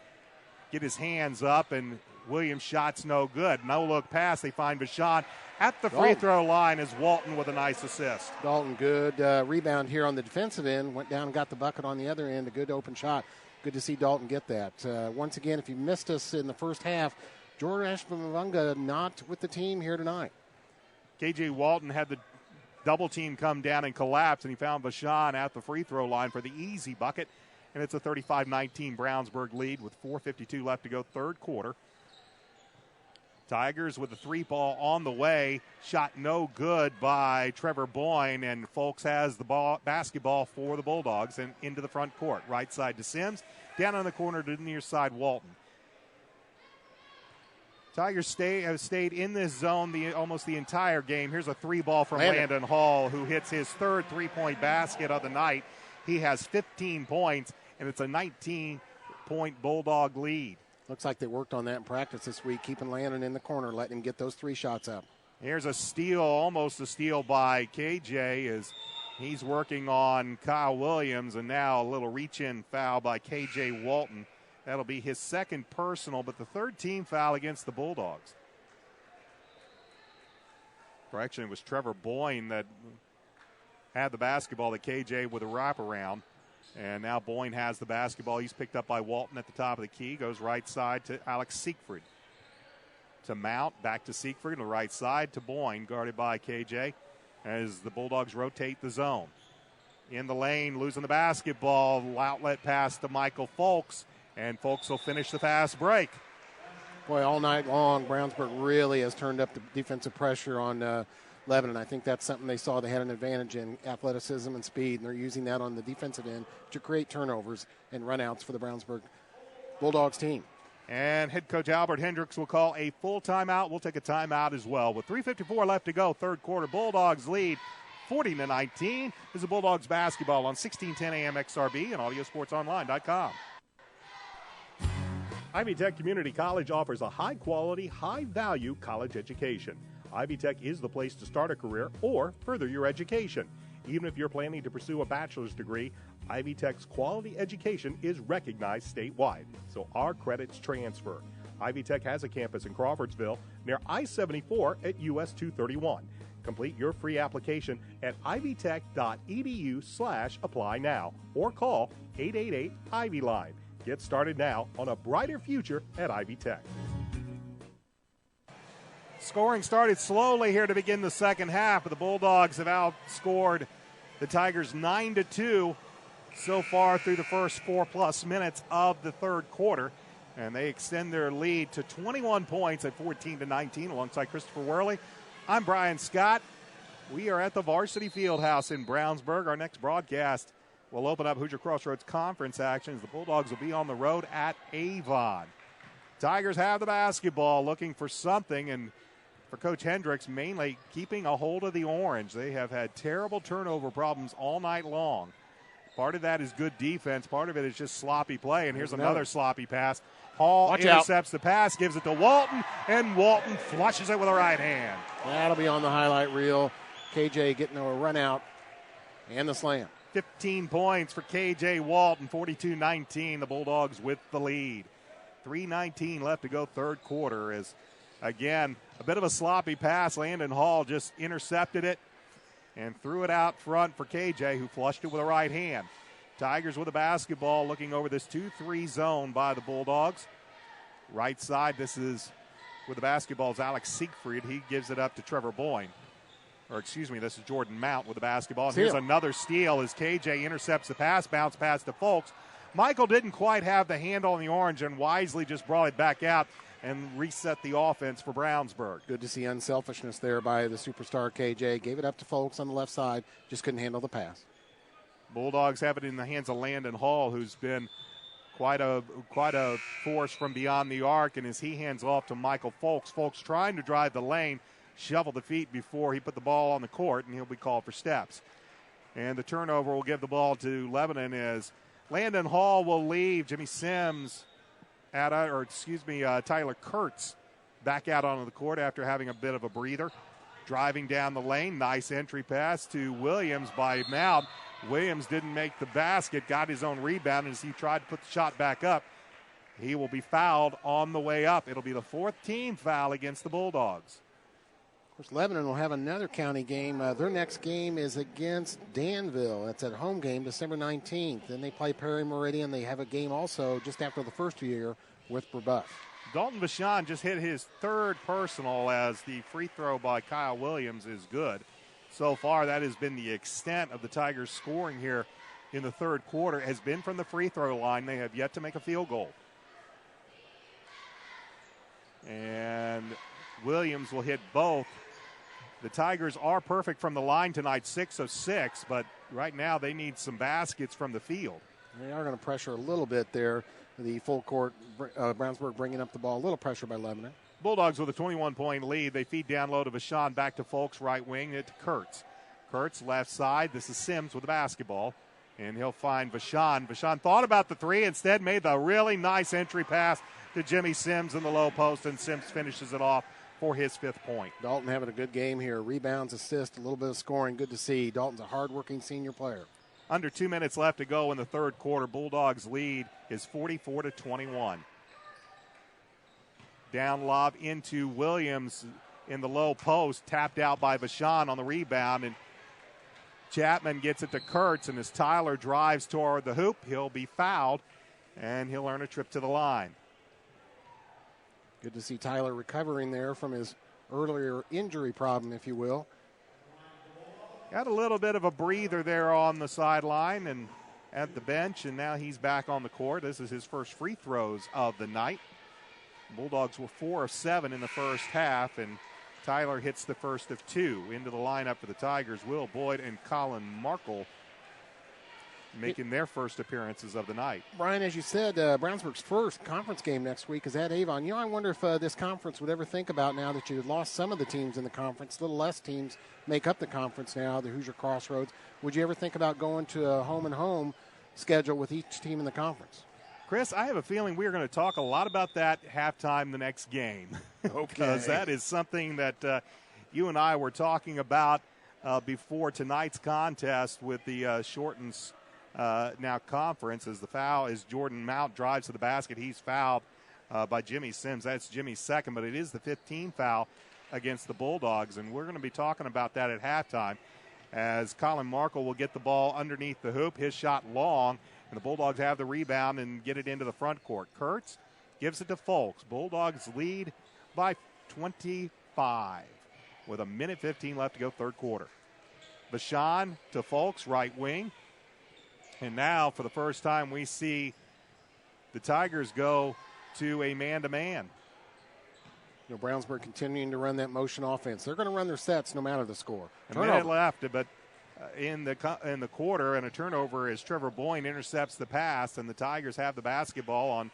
get his hands up, and Williams' shot's no good. No look pass. They find Vachon at the free throw line as Walton with a nice assist. Dalton, good rebound here on the defensive end. Went down and got the bucket on the other end. A good open shot. Good to see Dalton get that. Once again, if you missed us in the first half, Jordan Ashburn-Mavunga not with the team here tonight. K.J. Walton had the double team come down and collapse, and he found Vachon at the free throw line for the easy bucket. And it's a 35-19 Brownsburg lead with 4:52 left to go third quarter. Tigers with the 3-ball on the way. Shot no good by Trevor Boyne, and Folks has the basketball for the Bulldogs and into the front court. Right side to Sims. Down on the corner to the near side, Walton. Tigers have stayed in this zone almost the entire game. Here's a 3-ball from Landon Hall, who hits his third 3-point basket of the night. He has 15 points, and it's a 19-point Bulldog lead. Looks like they worked on that in practice this week, keeping Landon in the corner, letting him get those 3 shots up. Here's a steal, almost a steal by KJ as he's working on Kyle Williams, and now a little reach-in foul by KJ Walton. That'll be his second personal, but the third team foul against the Bulldogs. Correction, it was Trevor Boyne that had the basketball to KJ with a wraparound. And now Boyne has the basketball. He's picked up by Walton at the top of the key. Goes right side to Alex Siegfried. To Mount, back to Siegfried. On the right side to Boyne, guarded by KJ. As the Bulldogs rotate the zone. In the lane, losing the basketball. Outlet pass to Michael Folks. And Folks will finish the fast break. Boy, all night long, Brownsburg really has turned up the defensive pressure on Lebanon. I think that's something they saw they had an advantage in, athleticism and speed, and they're using that on the defensive end to create turnovers and runouts for the Brownsburg Bulldogs team. And head coach Albert Hendricks will call a full timeout. We'll take a timeout as well. With 3:54 left to go, third quarter, Bulldogs lead 40-19. This is the Bulldogs basketball on 1610 AM XRB and AudioSportsOnline.com. Ivy Tech Community College offers a high-quality, high-value college education. Ivy Tech is the place to start a career or further your education. Even if you're planning to pursue a bachelor's degree, Ivy Tech's quality education is recognized statewide, so our credits transfer. Ivy Tech has a campus in Crawfordsville near I-74 at US 231. Complete your free application at ivytech.edu/apply now or call 888-IVY-LINE. Get started now on a brighter future at Ivy Tech. Scoring started slowly here to begin the second half, but the Bulldogs have outscored the Tigers 9-2 so far through the first 4+ minutes of the third quarter, and they extend their lead to 21 points at 14-19 alongside Christopher Worley. I'm Brian Scott. We are at the Varsity Fieldhouse in Brownsburg. Our next broadcast will open up Hoosier Crossroads Conference actions. The Bulldogs will be on the road at Avon. Tigers have the basketball, looking for something, and for Coach Hendricks, mainly keeping a hold of the orange. They have had terrible turnover problems all night long. Part of that is good defense. Part of it is just sloppy play. And here's another sloppy pass. Hall intercepts the pass, gives it to Walton, and Walton flushes it with a right hand. That'll be on the highlight reel. KJ getting a run out and the slam. 15 points for KJ Walton, 42-19. The Bulldogs with the lead. 3:19 left to go third quarter as, again, a bit of a sloppy pass. Landon Hall just intercepted it and threw it out front for KJ, who flushed it with a right hand. Tigers with the basketball, looking over this 2-3 zone by the Bulldogs. Right side, this is with the basketball is Alex Siegfried. He gives it up to Trevor Boyne. Or excuse me, this is Jordan Mount with the basketball. And here's another steal as KJ intercepts the pass, bounce pass to Folks. Michael didn't quite have the handle on the orange and wisely just brought it back out and reset the offense for Brownsburg. Good to see unselfishness there by the superstar KJ. Gave it up to Folks on the left side, just couldn't handle the pass. Bulldogs have it in the hands of Landon Hall, who's been quite a force from beyond the arc, and as he hands off to Michael Folks, Folks trying to drive the lane, shoveled the feet before he put the ball on the court, and he'll be called for steps. And the turnover will give the ball to Lebanon as Landon Hall will leave. Jimmy Sims Tyler Kurtz back out onto the court after having a bit of a breather. Driving down the lane, nice entry pass to Williams by Mount. Williams didn't make the basket, got his own rebound, and as he tried to put the shot back up, he will be fouled on the way up. It'll be the fourth team foul against the Bulldogs. Of course, Lebanon will have another county game. Their next game is against Danville. That's at home game, December 19th. Then they play Perry Meridian. They have a game also just after the first year with Brebeuf. Dalton Vachon just hit his third personal as the free throw by Kyle Williams is good. So far, that has been the extent of the Tigers' scoring here in the third quarter, has been from the free throw line. They have yet to make a field goal. And Williams will hit both. The Tigers are perfect from the line tonight, 6 of 6, but right now they need some baskets from the field. They are going to pressure a little bit there. The full court, Brownsburg bringing up the ball. A little pressure by Lebanon. Bulldogs with a 21-point lead. They feed down low to Vashon, back to Folks, right wing, to Kurtz. Kurtz, left side. This is Sims with the basketball, and he'll find Vashon. Vashon thought about the three, instead made the really nice entry pass to Jimmy Sims in the low post, and Sims finishes it off for his 5th point. Dalton having a good game here. Rebounds, assists, a little bit of scoring. Good to see. Dalton's a hardworking senior player. Under 2 minutes left to go in the third quarter. Bulldogs lead is 44-21. Down lob into Williams in the low post, tapped out by Vashon on the rebound, and Chapman gets it to Kurtz, and as Tyler drives toward the hoop, he'll be fouled, and he'll earn a trip to the line. Good to see Tyler recovering there from his earlier injury problem, if you will. Got a little bit of a breather there on the sideline and at the bench, and now he's back on the court. This is his first free throws of the night. Bulldogs were 4 of 7 in the first half, and Tyler hits the first of 2. Into the lineup for the Tigers, Will Boyd and Colin Markle making their first appearances of the night. Brian, as you said, Brownsburg's first conference game next week is at Avon. You know, I wonder if this conference would ever think about, now that you've lost some of the teams in the conference, a little less teams make up the conference now, the Hoosier Crossroads. Would you ever think about going to a home-and-home schedule with each team in the conference? Chris, I have a feeling we're going to talk a lot about that halftime the next game. Because that is something that you and I were talking about before tonight's contest with the shortened now conference, as the foul is Jordan Mount drives to the basket. He's fouled by Jimmy Sims. That's Jimmy's second, but it is the 15th foul against the Bulldogs, and we're going to be talking about that at halftime as Colin Markle will get the ball underneath the hoop. His shot long, and the Bulldogs have the rebound and get it into the front court. Kurtz gives it to Folks. Bulldogs lead by 25 with 1:15 left to go, third quarter. Vashon to Folks, right wing. And now, for the first time, we see the Tigers go to a man-to-man. You know, Brownsburg continuing to run that motion offense. They're going to run their sets no matter the score. A minute left, but in the quarter, and a turnover as Trevor Boyne intercepts the pass, and the Tigers have the basketball on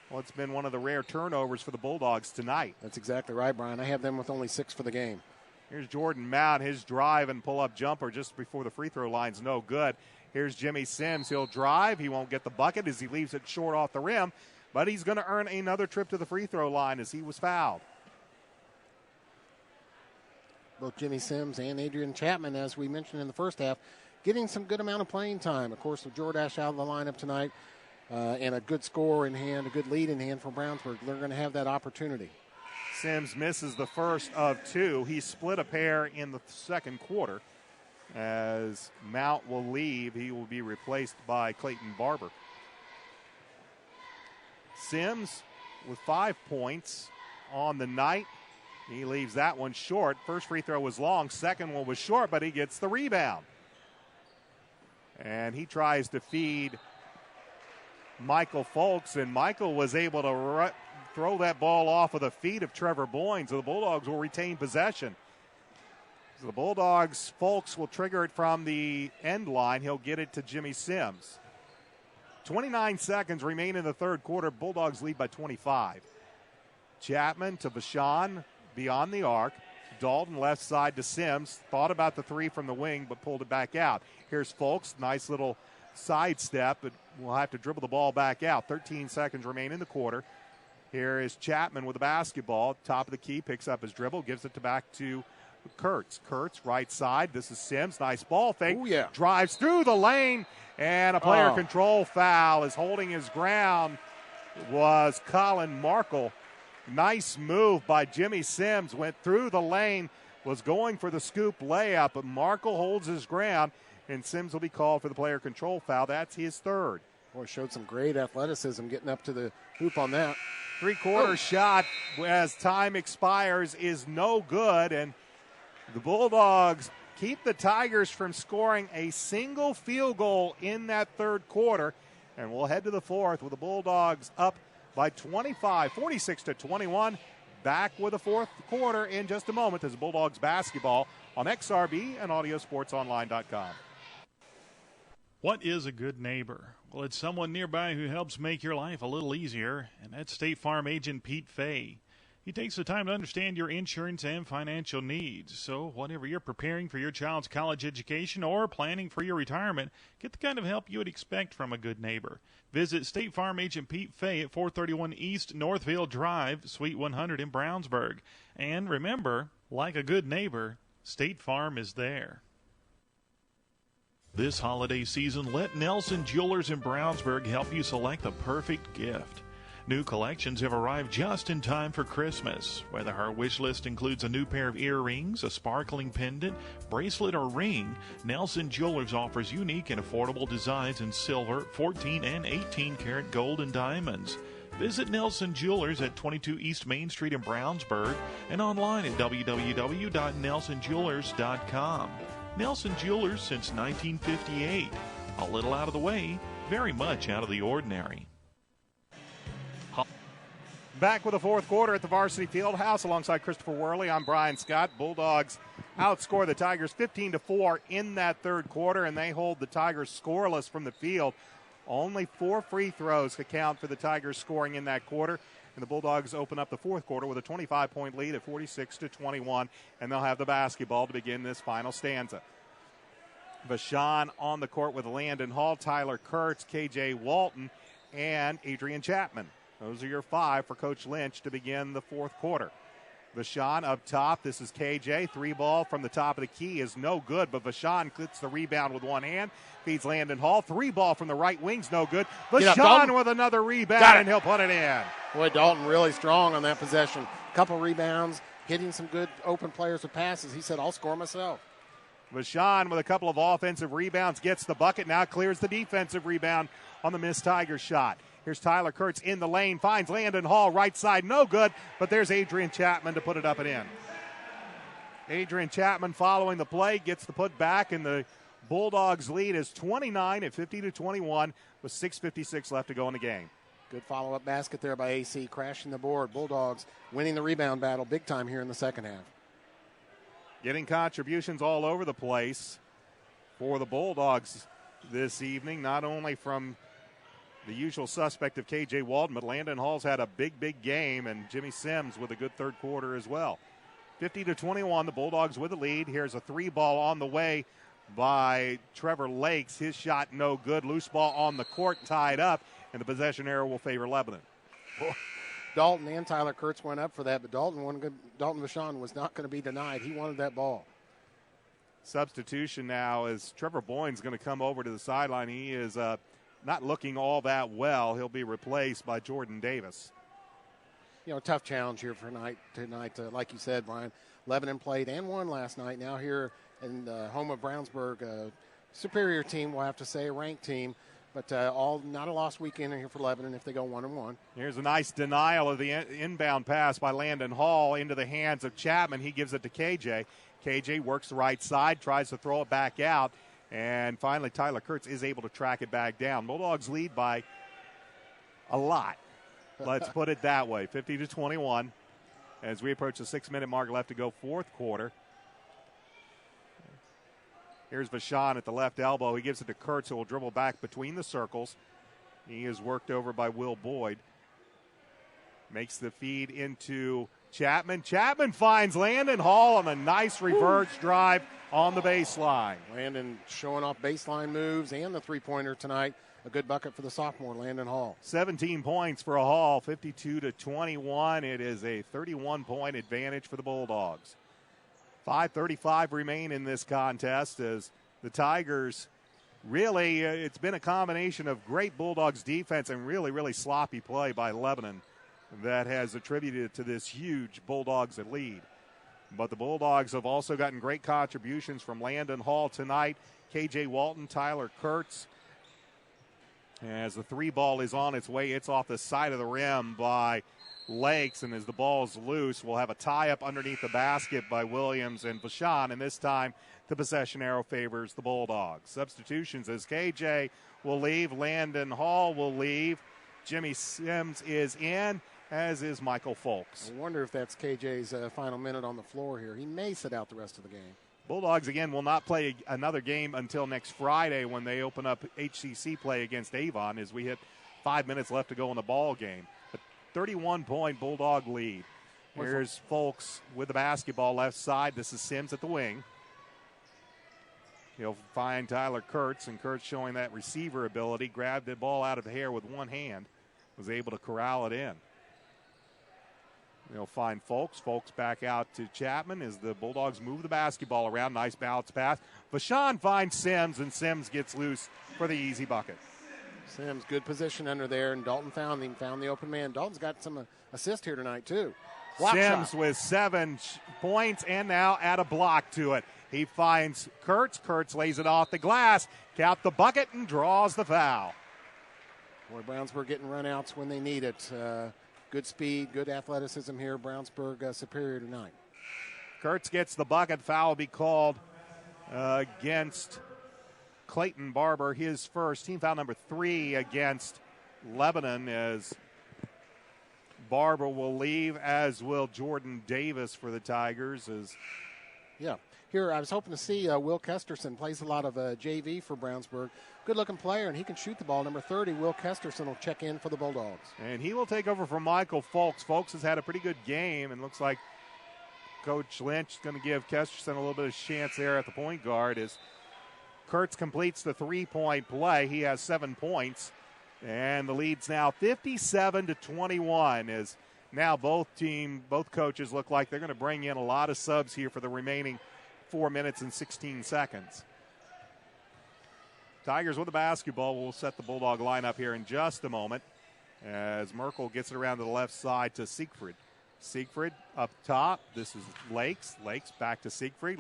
what's been one of the rare turnovers for the Bulldogs tonight. That's exactly right, Brian. I have them with only 6 for the game. Here's Jordan Mount. His drive and pull-up jumper just before the free throw line's no good. Here's Jimmy Sims. He'll drive. He won't get the bucket as he leaves it short off the rim, but he's going to earn another trip to the free throw line as he was fouled. Both Jimmy Sims and Adrian Chapman, as we mentioned in the first half, getting some good amount of playing time. Of course, with Jordash out of the lineup tonight and a good score in hand, a good lead in hand for Brownsburg, they're going to have that opportunity. Sims misses the first of 2. He split a pair in the second quarter. As Mount will leave, he will be replaced by Clayton Barber. Sims with 5 points on the night. He leaves that one short. First free throw was long. Second one was short, but he gets the rebound. And he tries to feed Michael Folks, and Michael was able to throw that ball off of the feet of Trevor Boyne, so the Bulldogs will retain possession. So the Bulldogs, Folks will trigger it from the end line. He'll get it to Jimmy Sims. 29 seconds remain in the third quarter. Bulldogs lead by 25. Chapman to Vashon beyond the arc. Dalton left side to Sims. Thought about the three from the wing, but pulled it back out. Here's Folks. Nice little sidestep, but we'll have to dribble the ball back out. 13 seconds remain in the quarter. Here is Chapman with the basketball. Top of the key, picks up his dribble, gives it back to Kurtz. Kurtz, right side. This is Sims. Nice ball fake. Ooh, yeah. Drives through the lane, and a player control foul. Is holding his ground was Colin Markle. Nice move by Jimmy Sims. Went through the lane, was going for the scoop layup, but Markle holds his ground, and Sims will be called for the player control foul. That's his third. Boy, showed some great athleticism getting up to the hoop on that. Three-quarter shot as time expires is no good, and the Bulldogs keep the Tigers from scoring a single field goal in that third quarter. And we'll head to the fourth with the Bulldogs up by 25, 46-21. back with the fourth quarter in just a moment as Bulldogs basketball on XRB and AudioSportsOnline.com. What is a good neighbor? Well, it's someone nearby who helps make your life a little easier, and that's State Farm agent Pete Fay. He takes the time to understand your insurance and financial needs. So whatever you're preparing for your child's college education or planning for your retirement, get the kind of help you would expect from a good neighbor. Visit State Farm agent Pete Fay at 431 East Northfield Drive, Suite 100 in Brownsburg. And remember, like a good neighbor, State Farm is there. This holiday season, let Nelson Jewelers in Brownsburg help you select the perfect gift. New collections have arrived just in time for Christmas. Whether our wish list includes a new pair of earrings, a sparkling pendant, bracelet, or ring, Nelson Jewelers offers unique and affordable designs in silver, 14 and 18 karat gold, and diamonds. Visit Nelson Jewelers at 22 East Main Street in Brownsburg and online at www.nelsonjewelers.com. Nelson Jewelers since 1958. A little out of the way, very much out of the ordinary. Back with the fourth quarter at the Varsity Fieldhouse alongside Christopher Worley. I'm Brian Scott. Bulldogs outscore the Tigers 15-4 in that third quarter, and they hold the Tigers scoreless from the field. Only 4 free throws account for the Tigers scoring in that quarter, and the Bulldogs open up the fourth quarter with a 25-point lead at 46-21, and they'll have the basketball to begin this final stanza. Vashon on the court with Landon Hall, Tyler Kurtz, KJ Walton, and Adrian Chapman. Those are your 5 for Coach Lynch to begin the fourth quarter. Vashon up top. This is KJ. 3 ball from the top of the key is no good, but Vashon gets the rebound with one hand. Feeds Landon Hall. 3 ball from the right wing's no good. Vashon with another rebound, and he'll put it in. Boy, Dalton really strong on that possession. Couple rebounds, hitting some good open players with passes. He said, I'll score myself. Vashon with a couple of offensive rebounds gets the bucket. Now clears the defensive rebound on the missed Tiger shot. Here's Tyler Kurtz in the lane, finds Landon Hall, right side, no good, but there's Adrian Chapman to put it up and in. Adrian Chapman following the play, gets the put back, and the Bulldogs lead is 29 at 50-21 with 6:56 left to go in the game. Good follow-up basket there by AC, crashing the board. Bulldogs winning the rebound battle big time here in the second half. Getting contributions all over the place for the Bulldogs this evening, not only from the usual suspect of KJ Walton, but Landon Hall's had a big game, and Jimmy Sims with a good third quarter as well. 50-21, the Bulldogs with the lead. Here's a 3 ball on the way by Trevor Lakes. His shot no good. Loose ball on the court, tied up, and the possession arrow will favor Lebanon. Dalton and Tyler Kurtz went up for that, but Dalton Vashon was not going to be denied. He wanted that ball. Substitution now as Trevor Boyne's going to come over to the sideline. He is not looking all that well. He'll be replaced by Jordan Davis. Tough challenge here for tonight. Like you said, Brian, Lebanon played and won last night. Now here in the home of Brownsburg, superior team, we'll have to say, a ranked team. But not a lost weekend here for Lebanon if they go 1-1. Here's a nice denial of the inbound pass by Landon Hall into the hands of Chapman. He gives it to KJ. KJ works the right side, tries to throw it back out. And finally, Tyler Kurtz is able to track it back down. Bulldogs lead by a lot. Let's put it that way, 50-21. As we approach the 6-minute mark left to go fourth quarter. Here's Vashon at the left elbow. He gives it to Kurtz, who will dribble back between the circles. He is worked over by Will Boyd. Makes the feed into Chapman. Chapman finds Landon Hall on a nice reverse drive on the baseline. Landon showing off baseline moves and the three-pointer tonight. A good bucket for the sophomore, Landon Hall. 17 points for Hall, 52-21. It is a 31-point advantage for the Bulldogs. 5:35 remain in this contest as the Tigers really, it's been a combination of great Bulldogs defense and really sloppy play by Lebanon that has attributed to this huge Bulldogs lead. But the Bulldogs have also gotten great contributions from Landon Hall tonight, KJ Walton, Tyler Kurtz. As the 3 ball is on its way, it's off the side of the rim by Lakes, and as the ball's loose, we'll have a tie-up underneath the basket by Williams and Vashon, and this time the possession arrow favors the Bulldogs. Substitutions as KJ will leave, Landon Hall will leave, Jimmy Sims is in, as is Michael Folks. I wonder if that's KJ's final minute on the floor here. He may sit out the rest of the game. Bulldogs, again, will not play another game until next Friday when they open up HCC play against Avon as we hit 5 minutes left to go in the ball game. A 31-point Bulldog lead. Here's Folks with the basketball left side. This is Sims at the wing. He'll find Tyler Kurtz, and Kurtz showing that receiver ability. Grabbed the ball out of the air with one hand. Was able to corral it in. They'll find Folks. Folks back out to Chapman as the Bulldogs move the basketball around. Nice bounce pass. Vashon finds Sims, and Sims gets loose for the easy bucket. Sims, good position under there, and Dalton found the open man. Dalton's got some assist here tonight, too. Block Sims shot. with 7 points and now add a block to it. He finds Kurtz. Kurtz lays it off the glass. Count the bucket and draws the foul. Boy, Brownsburg getting runouts when they need it. Good speed, good athleticism here. Brownsburg superior tonight. Kurtz gets the bucket. Foul will be called against Clayton Barber. His first. Team foul number 3 against Lebanon as Barber will leave, as will Jordan Davis for the Tigers. Yeah. Here, I was hoping to see Will Kesterson. Plays a lot of JV for Brownsburg. Good-looking player, and he can shoot the ball. Number 30, Will Kesterson, will check in for the Bulldogs. And he will take over from Michael Folks. Folks has had a pretty good game, and looks like Coach Lynch is going to give Kesterson a little bit of chance there at the point guard as Kurtz completes the three-point play. He has 7 points, and the lead's now 57-21 as now both coaches look like they're going to bring in a lot of subs here for the remaining 4 minutes and 16 seconds. Tigers with the basketball. We'll set the Bulldog lineup here in just a moment as Merkel gets it around to the left side to Siegfried. Siegfried up top. This is Lakes. Lakes back to Siegfried.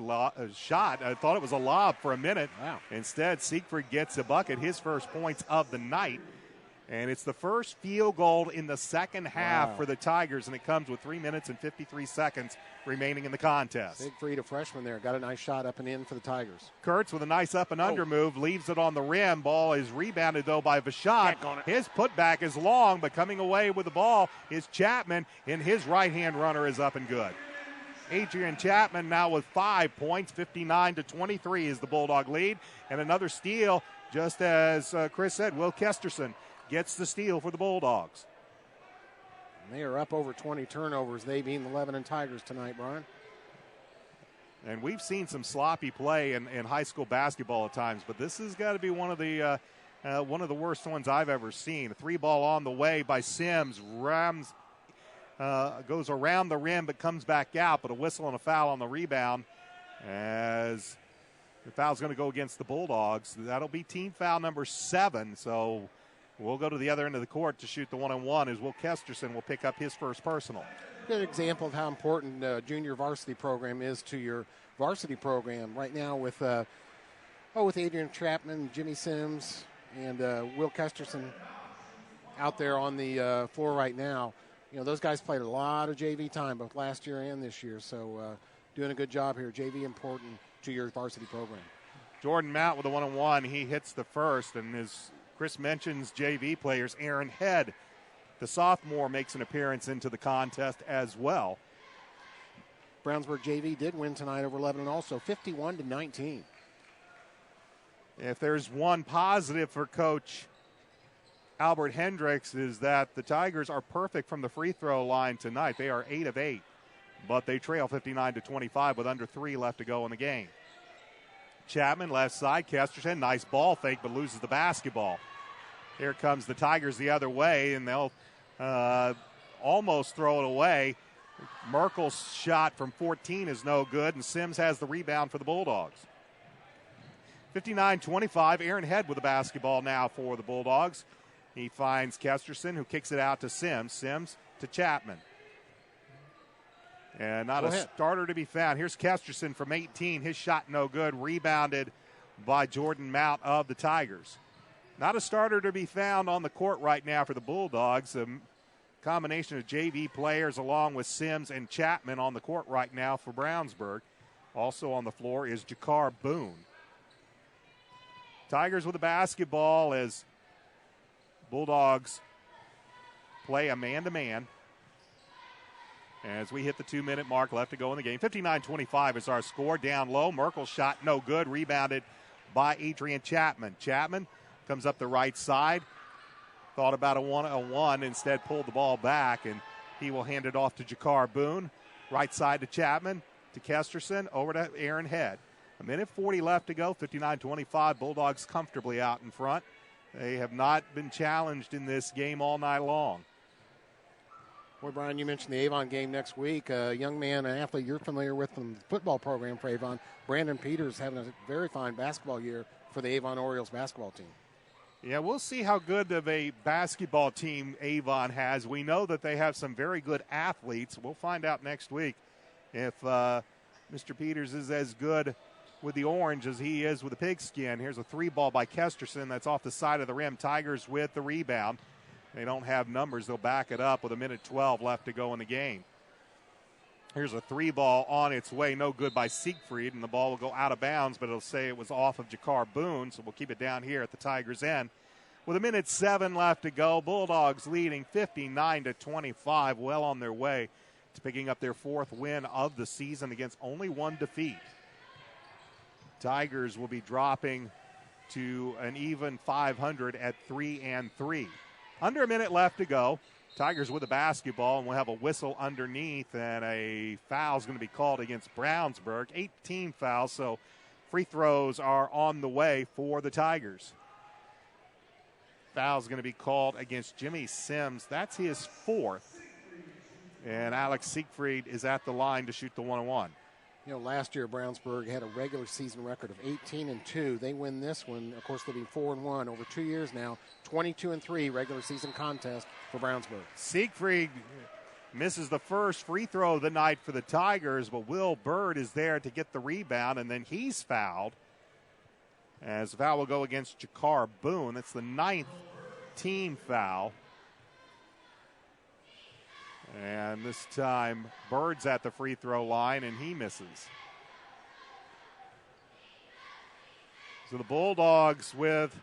Shot. I thought it was a lob for a minute. Wow. Instead, Siegfried gets a bucket, his first points of the night. And it's the first field goal in the second half for the Tigers, and it comes with 3 minutes and 53 seconds remaining in the contest. Siegfried, a freshman there, got a nice shot up and in for the Tigers. Kurtz with a nice up and under move, leaves it on the rim. Ball is rebounded, though, by Vashon. His putback is long, but coming away with the ball is Chapman, and his right-hand runner is up and good. Adrian Chapman now with 5 points, 59-23 is the Bulldog lead. And another steal, just as Chris said, Will Kesterson gets the steal for the Bulldogs. And they are up over 20 turnovers. They being the Lebanon Tigers tonight, Brian. And we've seen some sloppy play in high school basketball at times, but this has got to be one of the worst ones I've ever seen. A 3-ball on the way by Sims. Rams goes around the rim but comes back out, but a whistle and a foul on the rebound as the foul's going to go against the Bulldogs. That'll be team foul number 7, so we'll go to the other end of the court to shoot the one-on-one as Will Kesterson will pick up his first personal. Good example of how important junior varsity program is to your varsity program right now with Adrian Chapman, Jimmy Sims, and Will Kesterson out there on the floor right now. You know, those guys played a lot of JV time both last year and this year, so doing a good job here. JV important to your varsity program. Jordan Mount with the one-on-one. He hits the first, and as Chris mentions JV players, Aaron Head, the sophomore, makes an appearance into the contest as well. Brownsburg JV did win tonight over Lebanon also, 51-19. If there's one positive for Coach Albert Hendricks is that the Tigers are perfect from the free throw line tonight. They are 8 of 8, but they trail 59-25 with under 3 left to go in the game. Chapman, left side. Kesterson, nice ball fake, but loses the basketball. Here comes the Tigers the other way, and they'll almost throw it away. Merkel's shot from 14 is no good, and Sims has the rebound for the Bulldogs. 59-25, Aaron Head with the basketball now for the Bulldogs. He finds Kesterson, who kicks it out to Sims. Sims to Chapman. And not a starter to be found. Here's Kesterson from 18. His shot no good. Rebounded by Jordan Mount of the Tigers. Not a starter to be found on the court right now for the Bulldogs. A combination of JV players along with Sims and Chapman on the court right now for Brownsburg. Also on the floor is Jakar Boone. Tigers with the basketball as Bulldogs play a man-to-man. as we hit the 2-minute mark left to go in the game. 59-25 is our score. Down low, Merkel's shot no good. Rebounded by Adrian Chapman. Chapman comes up the right side. Thought about a one-on-one, instead pulled the ball back, and he will hand it off to Jakar Boone. Right side to Chapman, to Kesterson, over to Aaron Head. 1:40 left to go, 59-25. Bulldogs comfortably out in front. They have not been challenged in this game all night long. Boy, Brian, you mentioned the Avon game next week. A young man, an athlete you're familiar with from the football program for Avon, Brandon Peters, having a very fine basketball year for the Avon Orioles basketball team. Yeah, we'll see how good of a basketball team Avon has. We know that they have some very good athletes. We'll find out next week if Mr. Peters is as good with the orange as he is with the pigskin. Here's a 3-ball by Kesterson that's off the side of the rim. Tigers with the rebound. They don't have numbers. They'll back it up with 1:12 left to go in the game. Here's a 3-ball on its way. No good by Siegfried, and the ball will go out of bounds, but it'll say it was off of Jakar Boone, so we'll keep it down here at the Tigers' end. With 1:07 left to go, Bulldogs leading 59-25, well on their way to picking up their 4th win of the season against only one defeat. Tigers will be dropping to an even 500 at 3-3. Under a minute left to go. Tigers with the basketball, and we'll have a whistle underneath, and a foul is going to be called against Brownsburg. 18 fouls, so free throws are on the way for the Tigers. Foul is going to be called against Jimmy Sims. That's his 4th. And Alex Siegfried is at the line to shoot the 1-on-1. You know, last year Brownsburg had a regular season record of 18-2. They win this one, of course, they'll be 4-1 over 2 years now. 22-3 regular season contest for Brownsburg. Siegfried misses the first free throw of the night for the Tigers, but Will Bird is there to get the rebound, and then he's fouled. As the foul will go against Jakar Boone. That's the 9th team foul. And this time, Bird's at the free throw line, and he misses. So the Bulldogs with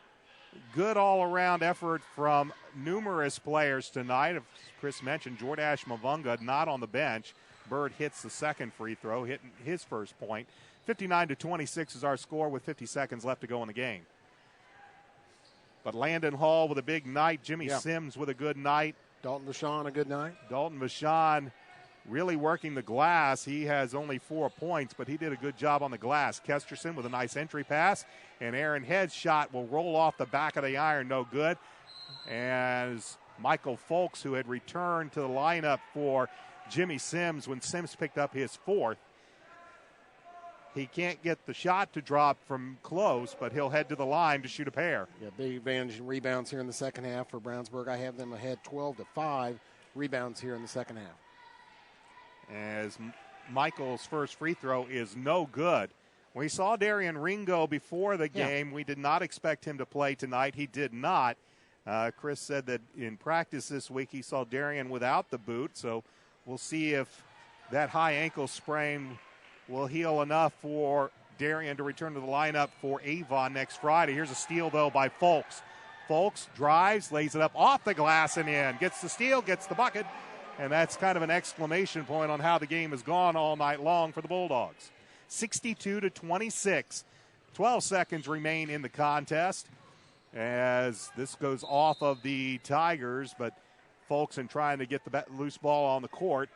good all-around effort from numerous players tonight. As Chris mentioned, Jordash Mavunga not on the bench. Bird hits the second free throw, hitting his first point. 59-26 is our score with 50 seconds left to go in the game. But Landon Hall with a big night. Jimmy Sims with a good night. Dalton Vachon, a good night. Dalton Vachon really working the glass. He has only 4 points, but he did a good job on the glass. Kesterson with a nice entry pass, and Aaron Head's shot will roll off the back of the iron, no good. As Michael Folks, who had returned to the lineup for Jimmy Sims when Sims picked up his 4th, he can't get the shot to drop from close, but he'll head to the line to shoot a pair. Yeah, big advantage in rebounds here in the second half for Brownsburg. I have them ahead 12-5 rebounds here in the second half. As Michael's first free throw is no good. We saw Darian Ringo before the game. We did not expect him to play tonight. He did not. Chris said that in practice this week he saw Darian without the boot, so we'll see if that high ankle sprain will heal enough for Darian to return to the lineup for Avon next Friday. Here's a steal, though, by Folks. Folks drives, lays it up off the glass and in. Gets the steal, gets the bucket, and that's kind of an exclamation point on how the game has gone all night long for the Bulldogs. 62-26. 12 seconds remain in the contest as this goes off of the Tigers, but Folks in trying to get the loose ball on the court.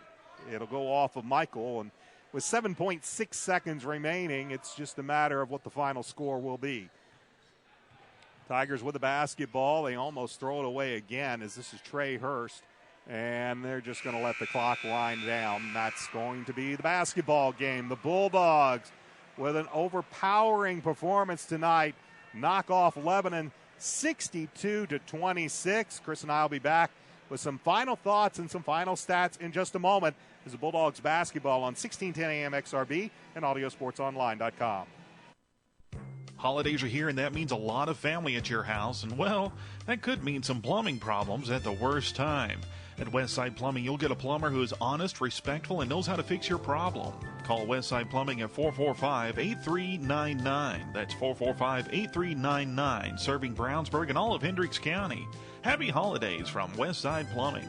It'll go off of Michael, and with 7.6 seconds remaining, it's just a matter of what the final score will be. Tigers with the basketball. They almost throw it away again as this is Trey Hurst, and they're just going to let the clock wind down. That's going to be the basketball game. The Bulldogs with an overpowering performance tonight. Knock off Lebanon 62-26. Chris and I will be back with some final thoughts and some final stats in just a moment. Is the Bulldogs basketball on 1610 AM XRB and AudioSportsOnline.com. Holidays are here, and that means a lot of family at your house. And, well, that could mean some plumbing problems at the worst time. At Westside Plumbing, you'll get a plumber who is honest, respectful, and knows how to fix your problem. Call Westside Plumbing at 445-8399. That's 445-8399, serving Brownsburg and all of Hendricks County. Happy holidays from Westside Plumbing.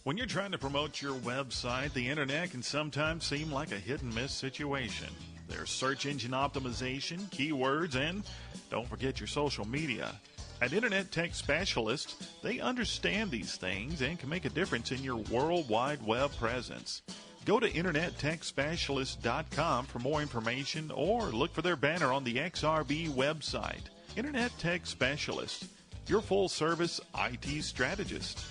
When you're trying to promote your website, the internet can sometimes seem like a hit-and-miss situation. There's search engine optimization, keywords, and don't forget your social media. At Internet Tech Specialists, they understand these things and can make a difference in your World Wide Web presence. Go to InternetTechSpecialist.com for more information or look for their banner on the XRB website. Internet Tech Specialist, your full-service IT strategist.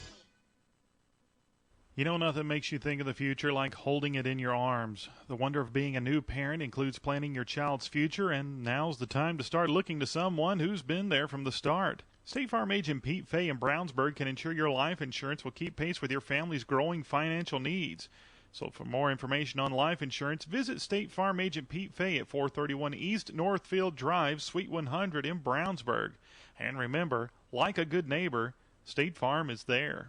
You know, nothing makes you think of the future like holding it in your arms. The wonder of being a new parent includes planning your child's future, and now's the time to start looking to someone who's been there from the start. State Farm agent Pete Fay in Brownsburg can ensure your life insurance will keep pace with your family's growing financial needs. So for more information on life insurance, visit State Farm agent Pete Fay at 431 East Northfield Drive, Suite 100 in Brownsburg. And remember, like a good neighbor, State Farm is there.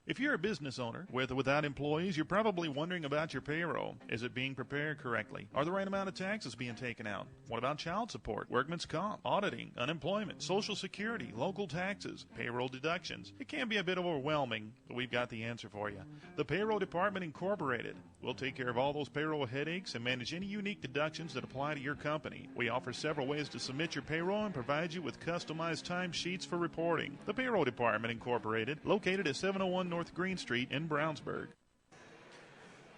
If you're a business owner with or without employees, you're probably wondering about your payroll. Is it being prepared correctly? Are the right amount of taxes being taken out? What about child support, workman's comp, auditing, unemployment, Social Security, local taxes, payroll deductions? It can be a bit overwhelming, but we've got the answer for you. The Payroll Department Incorporated. We'll take care of all those payroll headaches and manage any unique deductions that apply to your company. We offer several ways to submit your payroll and provide you with customized timesheets for reporting. The Payroll Department Incorporated, located at 701 North Green Street in Brownsburg.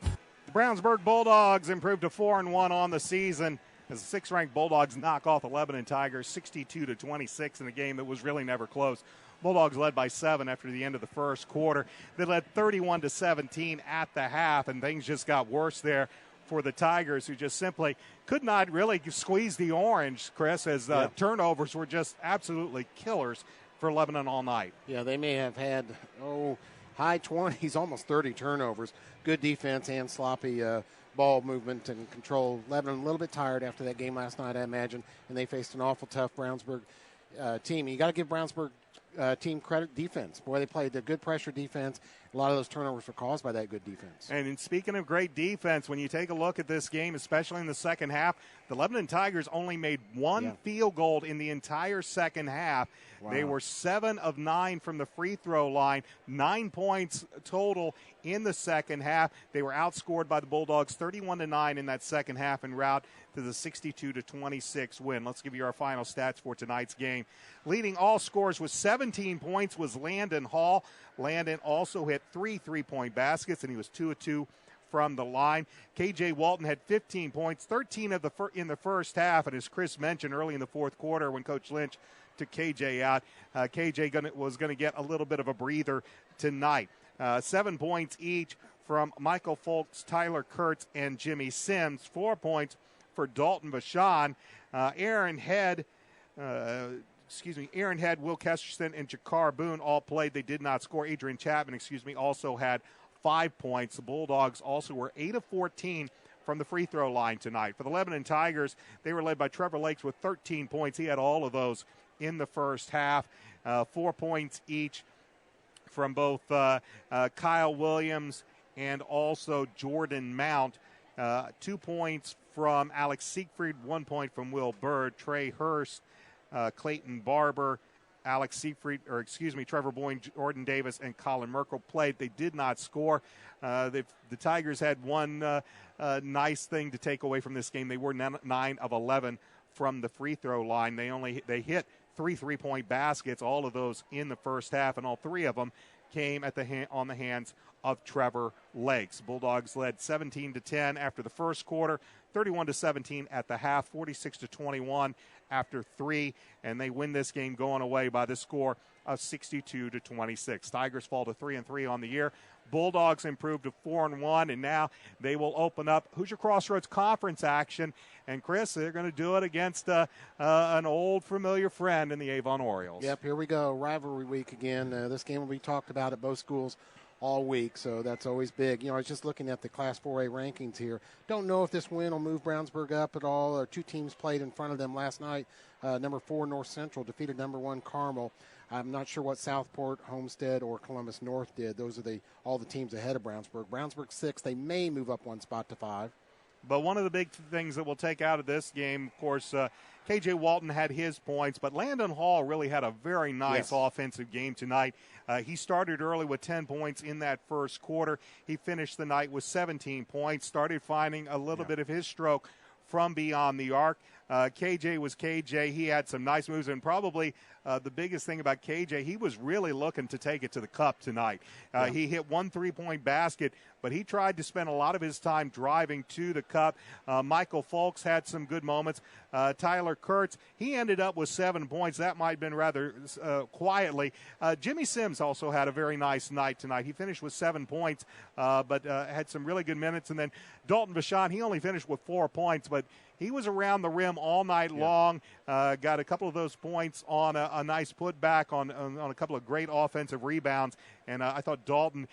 The Brownsburg Bulldogs improved to 4-1 on the season as the 6th-ranked Bulldogs knock off the Lebanon Tigers 62-26 in a game that was really never close. Bulldogs led by 7 after the end of the first quarter. They led 31-17 at the half, and things just got worse there for the Tigers, who just simply could not really squeeze the orange, Chris, as turnovers were just absolutely killers for Lebanon all night. Yeah, they may have had, high 20s, almost 30 turnovers. Good defense and sloppy ball movement and control. Lebanon a little bit tired after that game last night, I imagine, and they faced an awful tough Brownsburg team. You got to give Brownsburg team credit defense. Boy, they played a good pressure defense. A lot of those turnovers were caused by that good defense. And speaking of great defense, when you take a look at this game, especially in the second half, the Lebanon Tigers only made one field goal in the entire second half. Wow. They were 7 of 9 from the free throw line, 9 points total in the second half. They were outscored by the Bulldogs 31-9 in that second half en route to the 62-26 win. Let's give you our final stats for tonight's game. Leading all scores with 17 points was Landon Hall. Landon also hit 3 3-point baskets, and he was 2 of 2 from the line. KJ Walton had 15 points, 13 of in the first half, and as Chris mentioned early in the fourth quarter when Coach Lynch took KJ out, KJ was going to get a little bit of a breather tonight. 7 points each from Michael Folks, Tyler Kurtz, and Jimmy Sims. 4 points for Dalton Vachon. Aaron Head, Will Kesterson, and Jakar Boone all played. They did not score. Adrian Chapman, also had 5 points. The Bulldogs also were 8 of 14 from the free throw line tonight. For the Lebanon Tigers, they were led by Trevor Lakes with 13 points. He had all of those in the first half. 4 points each from both Kyle Williams and also Jordan Mount. 2 points from Alex Siegfried, 1 point from Will Bird, Trey Hurst, Clayton Barber, Trevor Boyne, Jordan Davis, and Colin Merkel played. They did not score. The Tigers had one nice thing to take away from this game. They were 9 of 11 from the free throw line. They hit 3 3-point baskets, all of those in the first half, and all 3 of them came on the hands of Trevor Lakes. Bulldogs led 17-10 after the first quarter, 31-17 at the half, 46-21 after 3, and they win this game going away by the score of 62-26. Tigers fall to 3-3 on the year. Bulldogs improved to 4-1, and now they will open up Hoosier Crossroads Conference action. And Chris, they're going to do it against an old familiar friend in the Avon Orioles. Yep, here we go. Rivalry week again. This game will be talked about at both schools all week, so that's always big. I was just looking at the Class 4A rankings here. Don't know if this win will move Brownsburg up at all. 2 teams played in front of them last night. Number 4 North Central defeated number 1 Carmel. I'm not sure what Southport, Homestead, or Columbus North did. Those are all the teams ahead of Brownsburg. Brownsburg 6. They may move up 1 spot to 5. But one of the big things that we'll take out of this game, of course, K.J. Walton had his points, but Landon Hall really had a very nice offensive game tonight. He started early with 10 points in that first quarter. He finished the night with 17 points, started finding a little bit of his stroke from beyond the arc. KJ was KJ. He had some nice moves, and probably the biggest thing about KJ, he was really looking to take it to the cup tonight. He hit one three-point basket, but he tried to spend a lot of his time driving to the cup. Michael Folks had some good moments. Tyler Kurtz, he ended up with 7 points. That might have been rather quietly. Jimmy Sims also had a very nice night tonight. He finished with 7 points, but had some really good minutes. And then Dalton Vachon, he only finished with 4 points, but he was around the rim all night long. Got a couple of those points on a nice putback on a couple of great offensive rebounds. And I thought Dalton,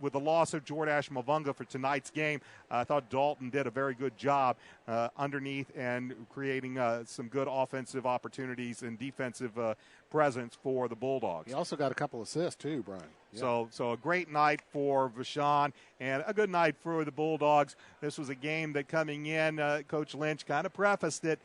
with the loss of Jordash Mavunga for tonight's game, I thought Dalton did a very good job underneath and creating some good offensive opportunities and defensive presence for the Bulldogs. He also got a couple assists too, Brian. Yeah. So a great night for Vachon and a good night for the Bulldogs. This was a game that coming in, Coach Lynch kind of prefaced it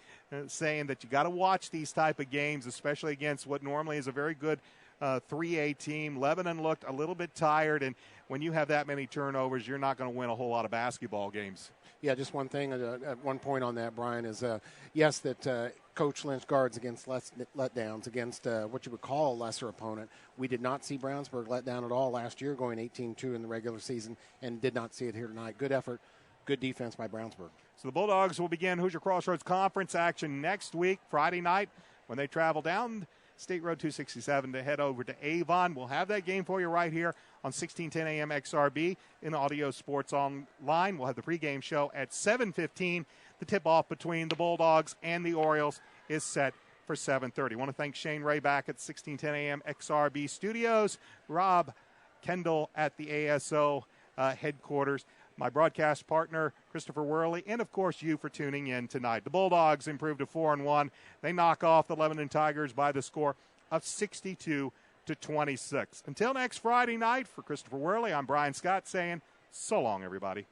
saying that you got to watch these type of games, especially against what normally is a very good 3A team. Lebanon looked a little bit tired, and when you have that many turnovers, you're not going to win a whole lot of basketball games. Yeah, just one thing, at one point on that, Brian, is yes, that Coach Lynch guards against letdowns, against what you would call a lesser opponent. We did not see Brownsburg let down at all last year, going 18-2 in the regular season, and did not see it here tonight. Good effort, good defense by Brownsburg. So the Bulldogs will begin Hoosier Crossroads Conference action next week, Friday night, when they travel down State Road 267 to head over to Avon. We'll have that game for you right here on 1610 AM XRB in Audio Sports Online. We'll have the pregame show at 7:15. The tip-off between the Bulldogs and the Orioles is set for 7:30. I want to thank Shane Ray back at 1610 AM XRB Studios, Rob Kendall at the ASO headquarters, my broadcast partner, Christopher Worley, and, of course, you for tuning in tonight. The Bulldogs improved to 4-1. They knock off the Lebanon Tigers by the score of 62-26. Until next Friday night, for Christopher Worley, I'm Brian Scott saying so long, everybody.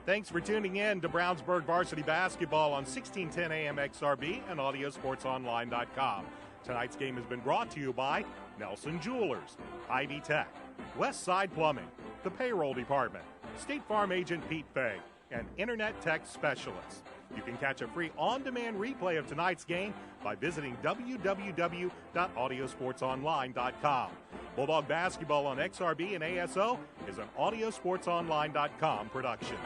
Thanks for tuning in to Brownsburg Varsity Basketball on 1610 AM XRB and AudioSportsOnline.com. Tonight's game has been brought to you by Nelson Jewelers, Ivy Tech, West Side Plumbing, the Payroll Department, State Farm Agent Pete Fay, and Internet Tech Specialists. You can catch a free on-demand replay of tonight's game by visiting www.audiosportsonline.com. Bulldog Basketball on XRB and ASO is an AudioSportsOnline.com production.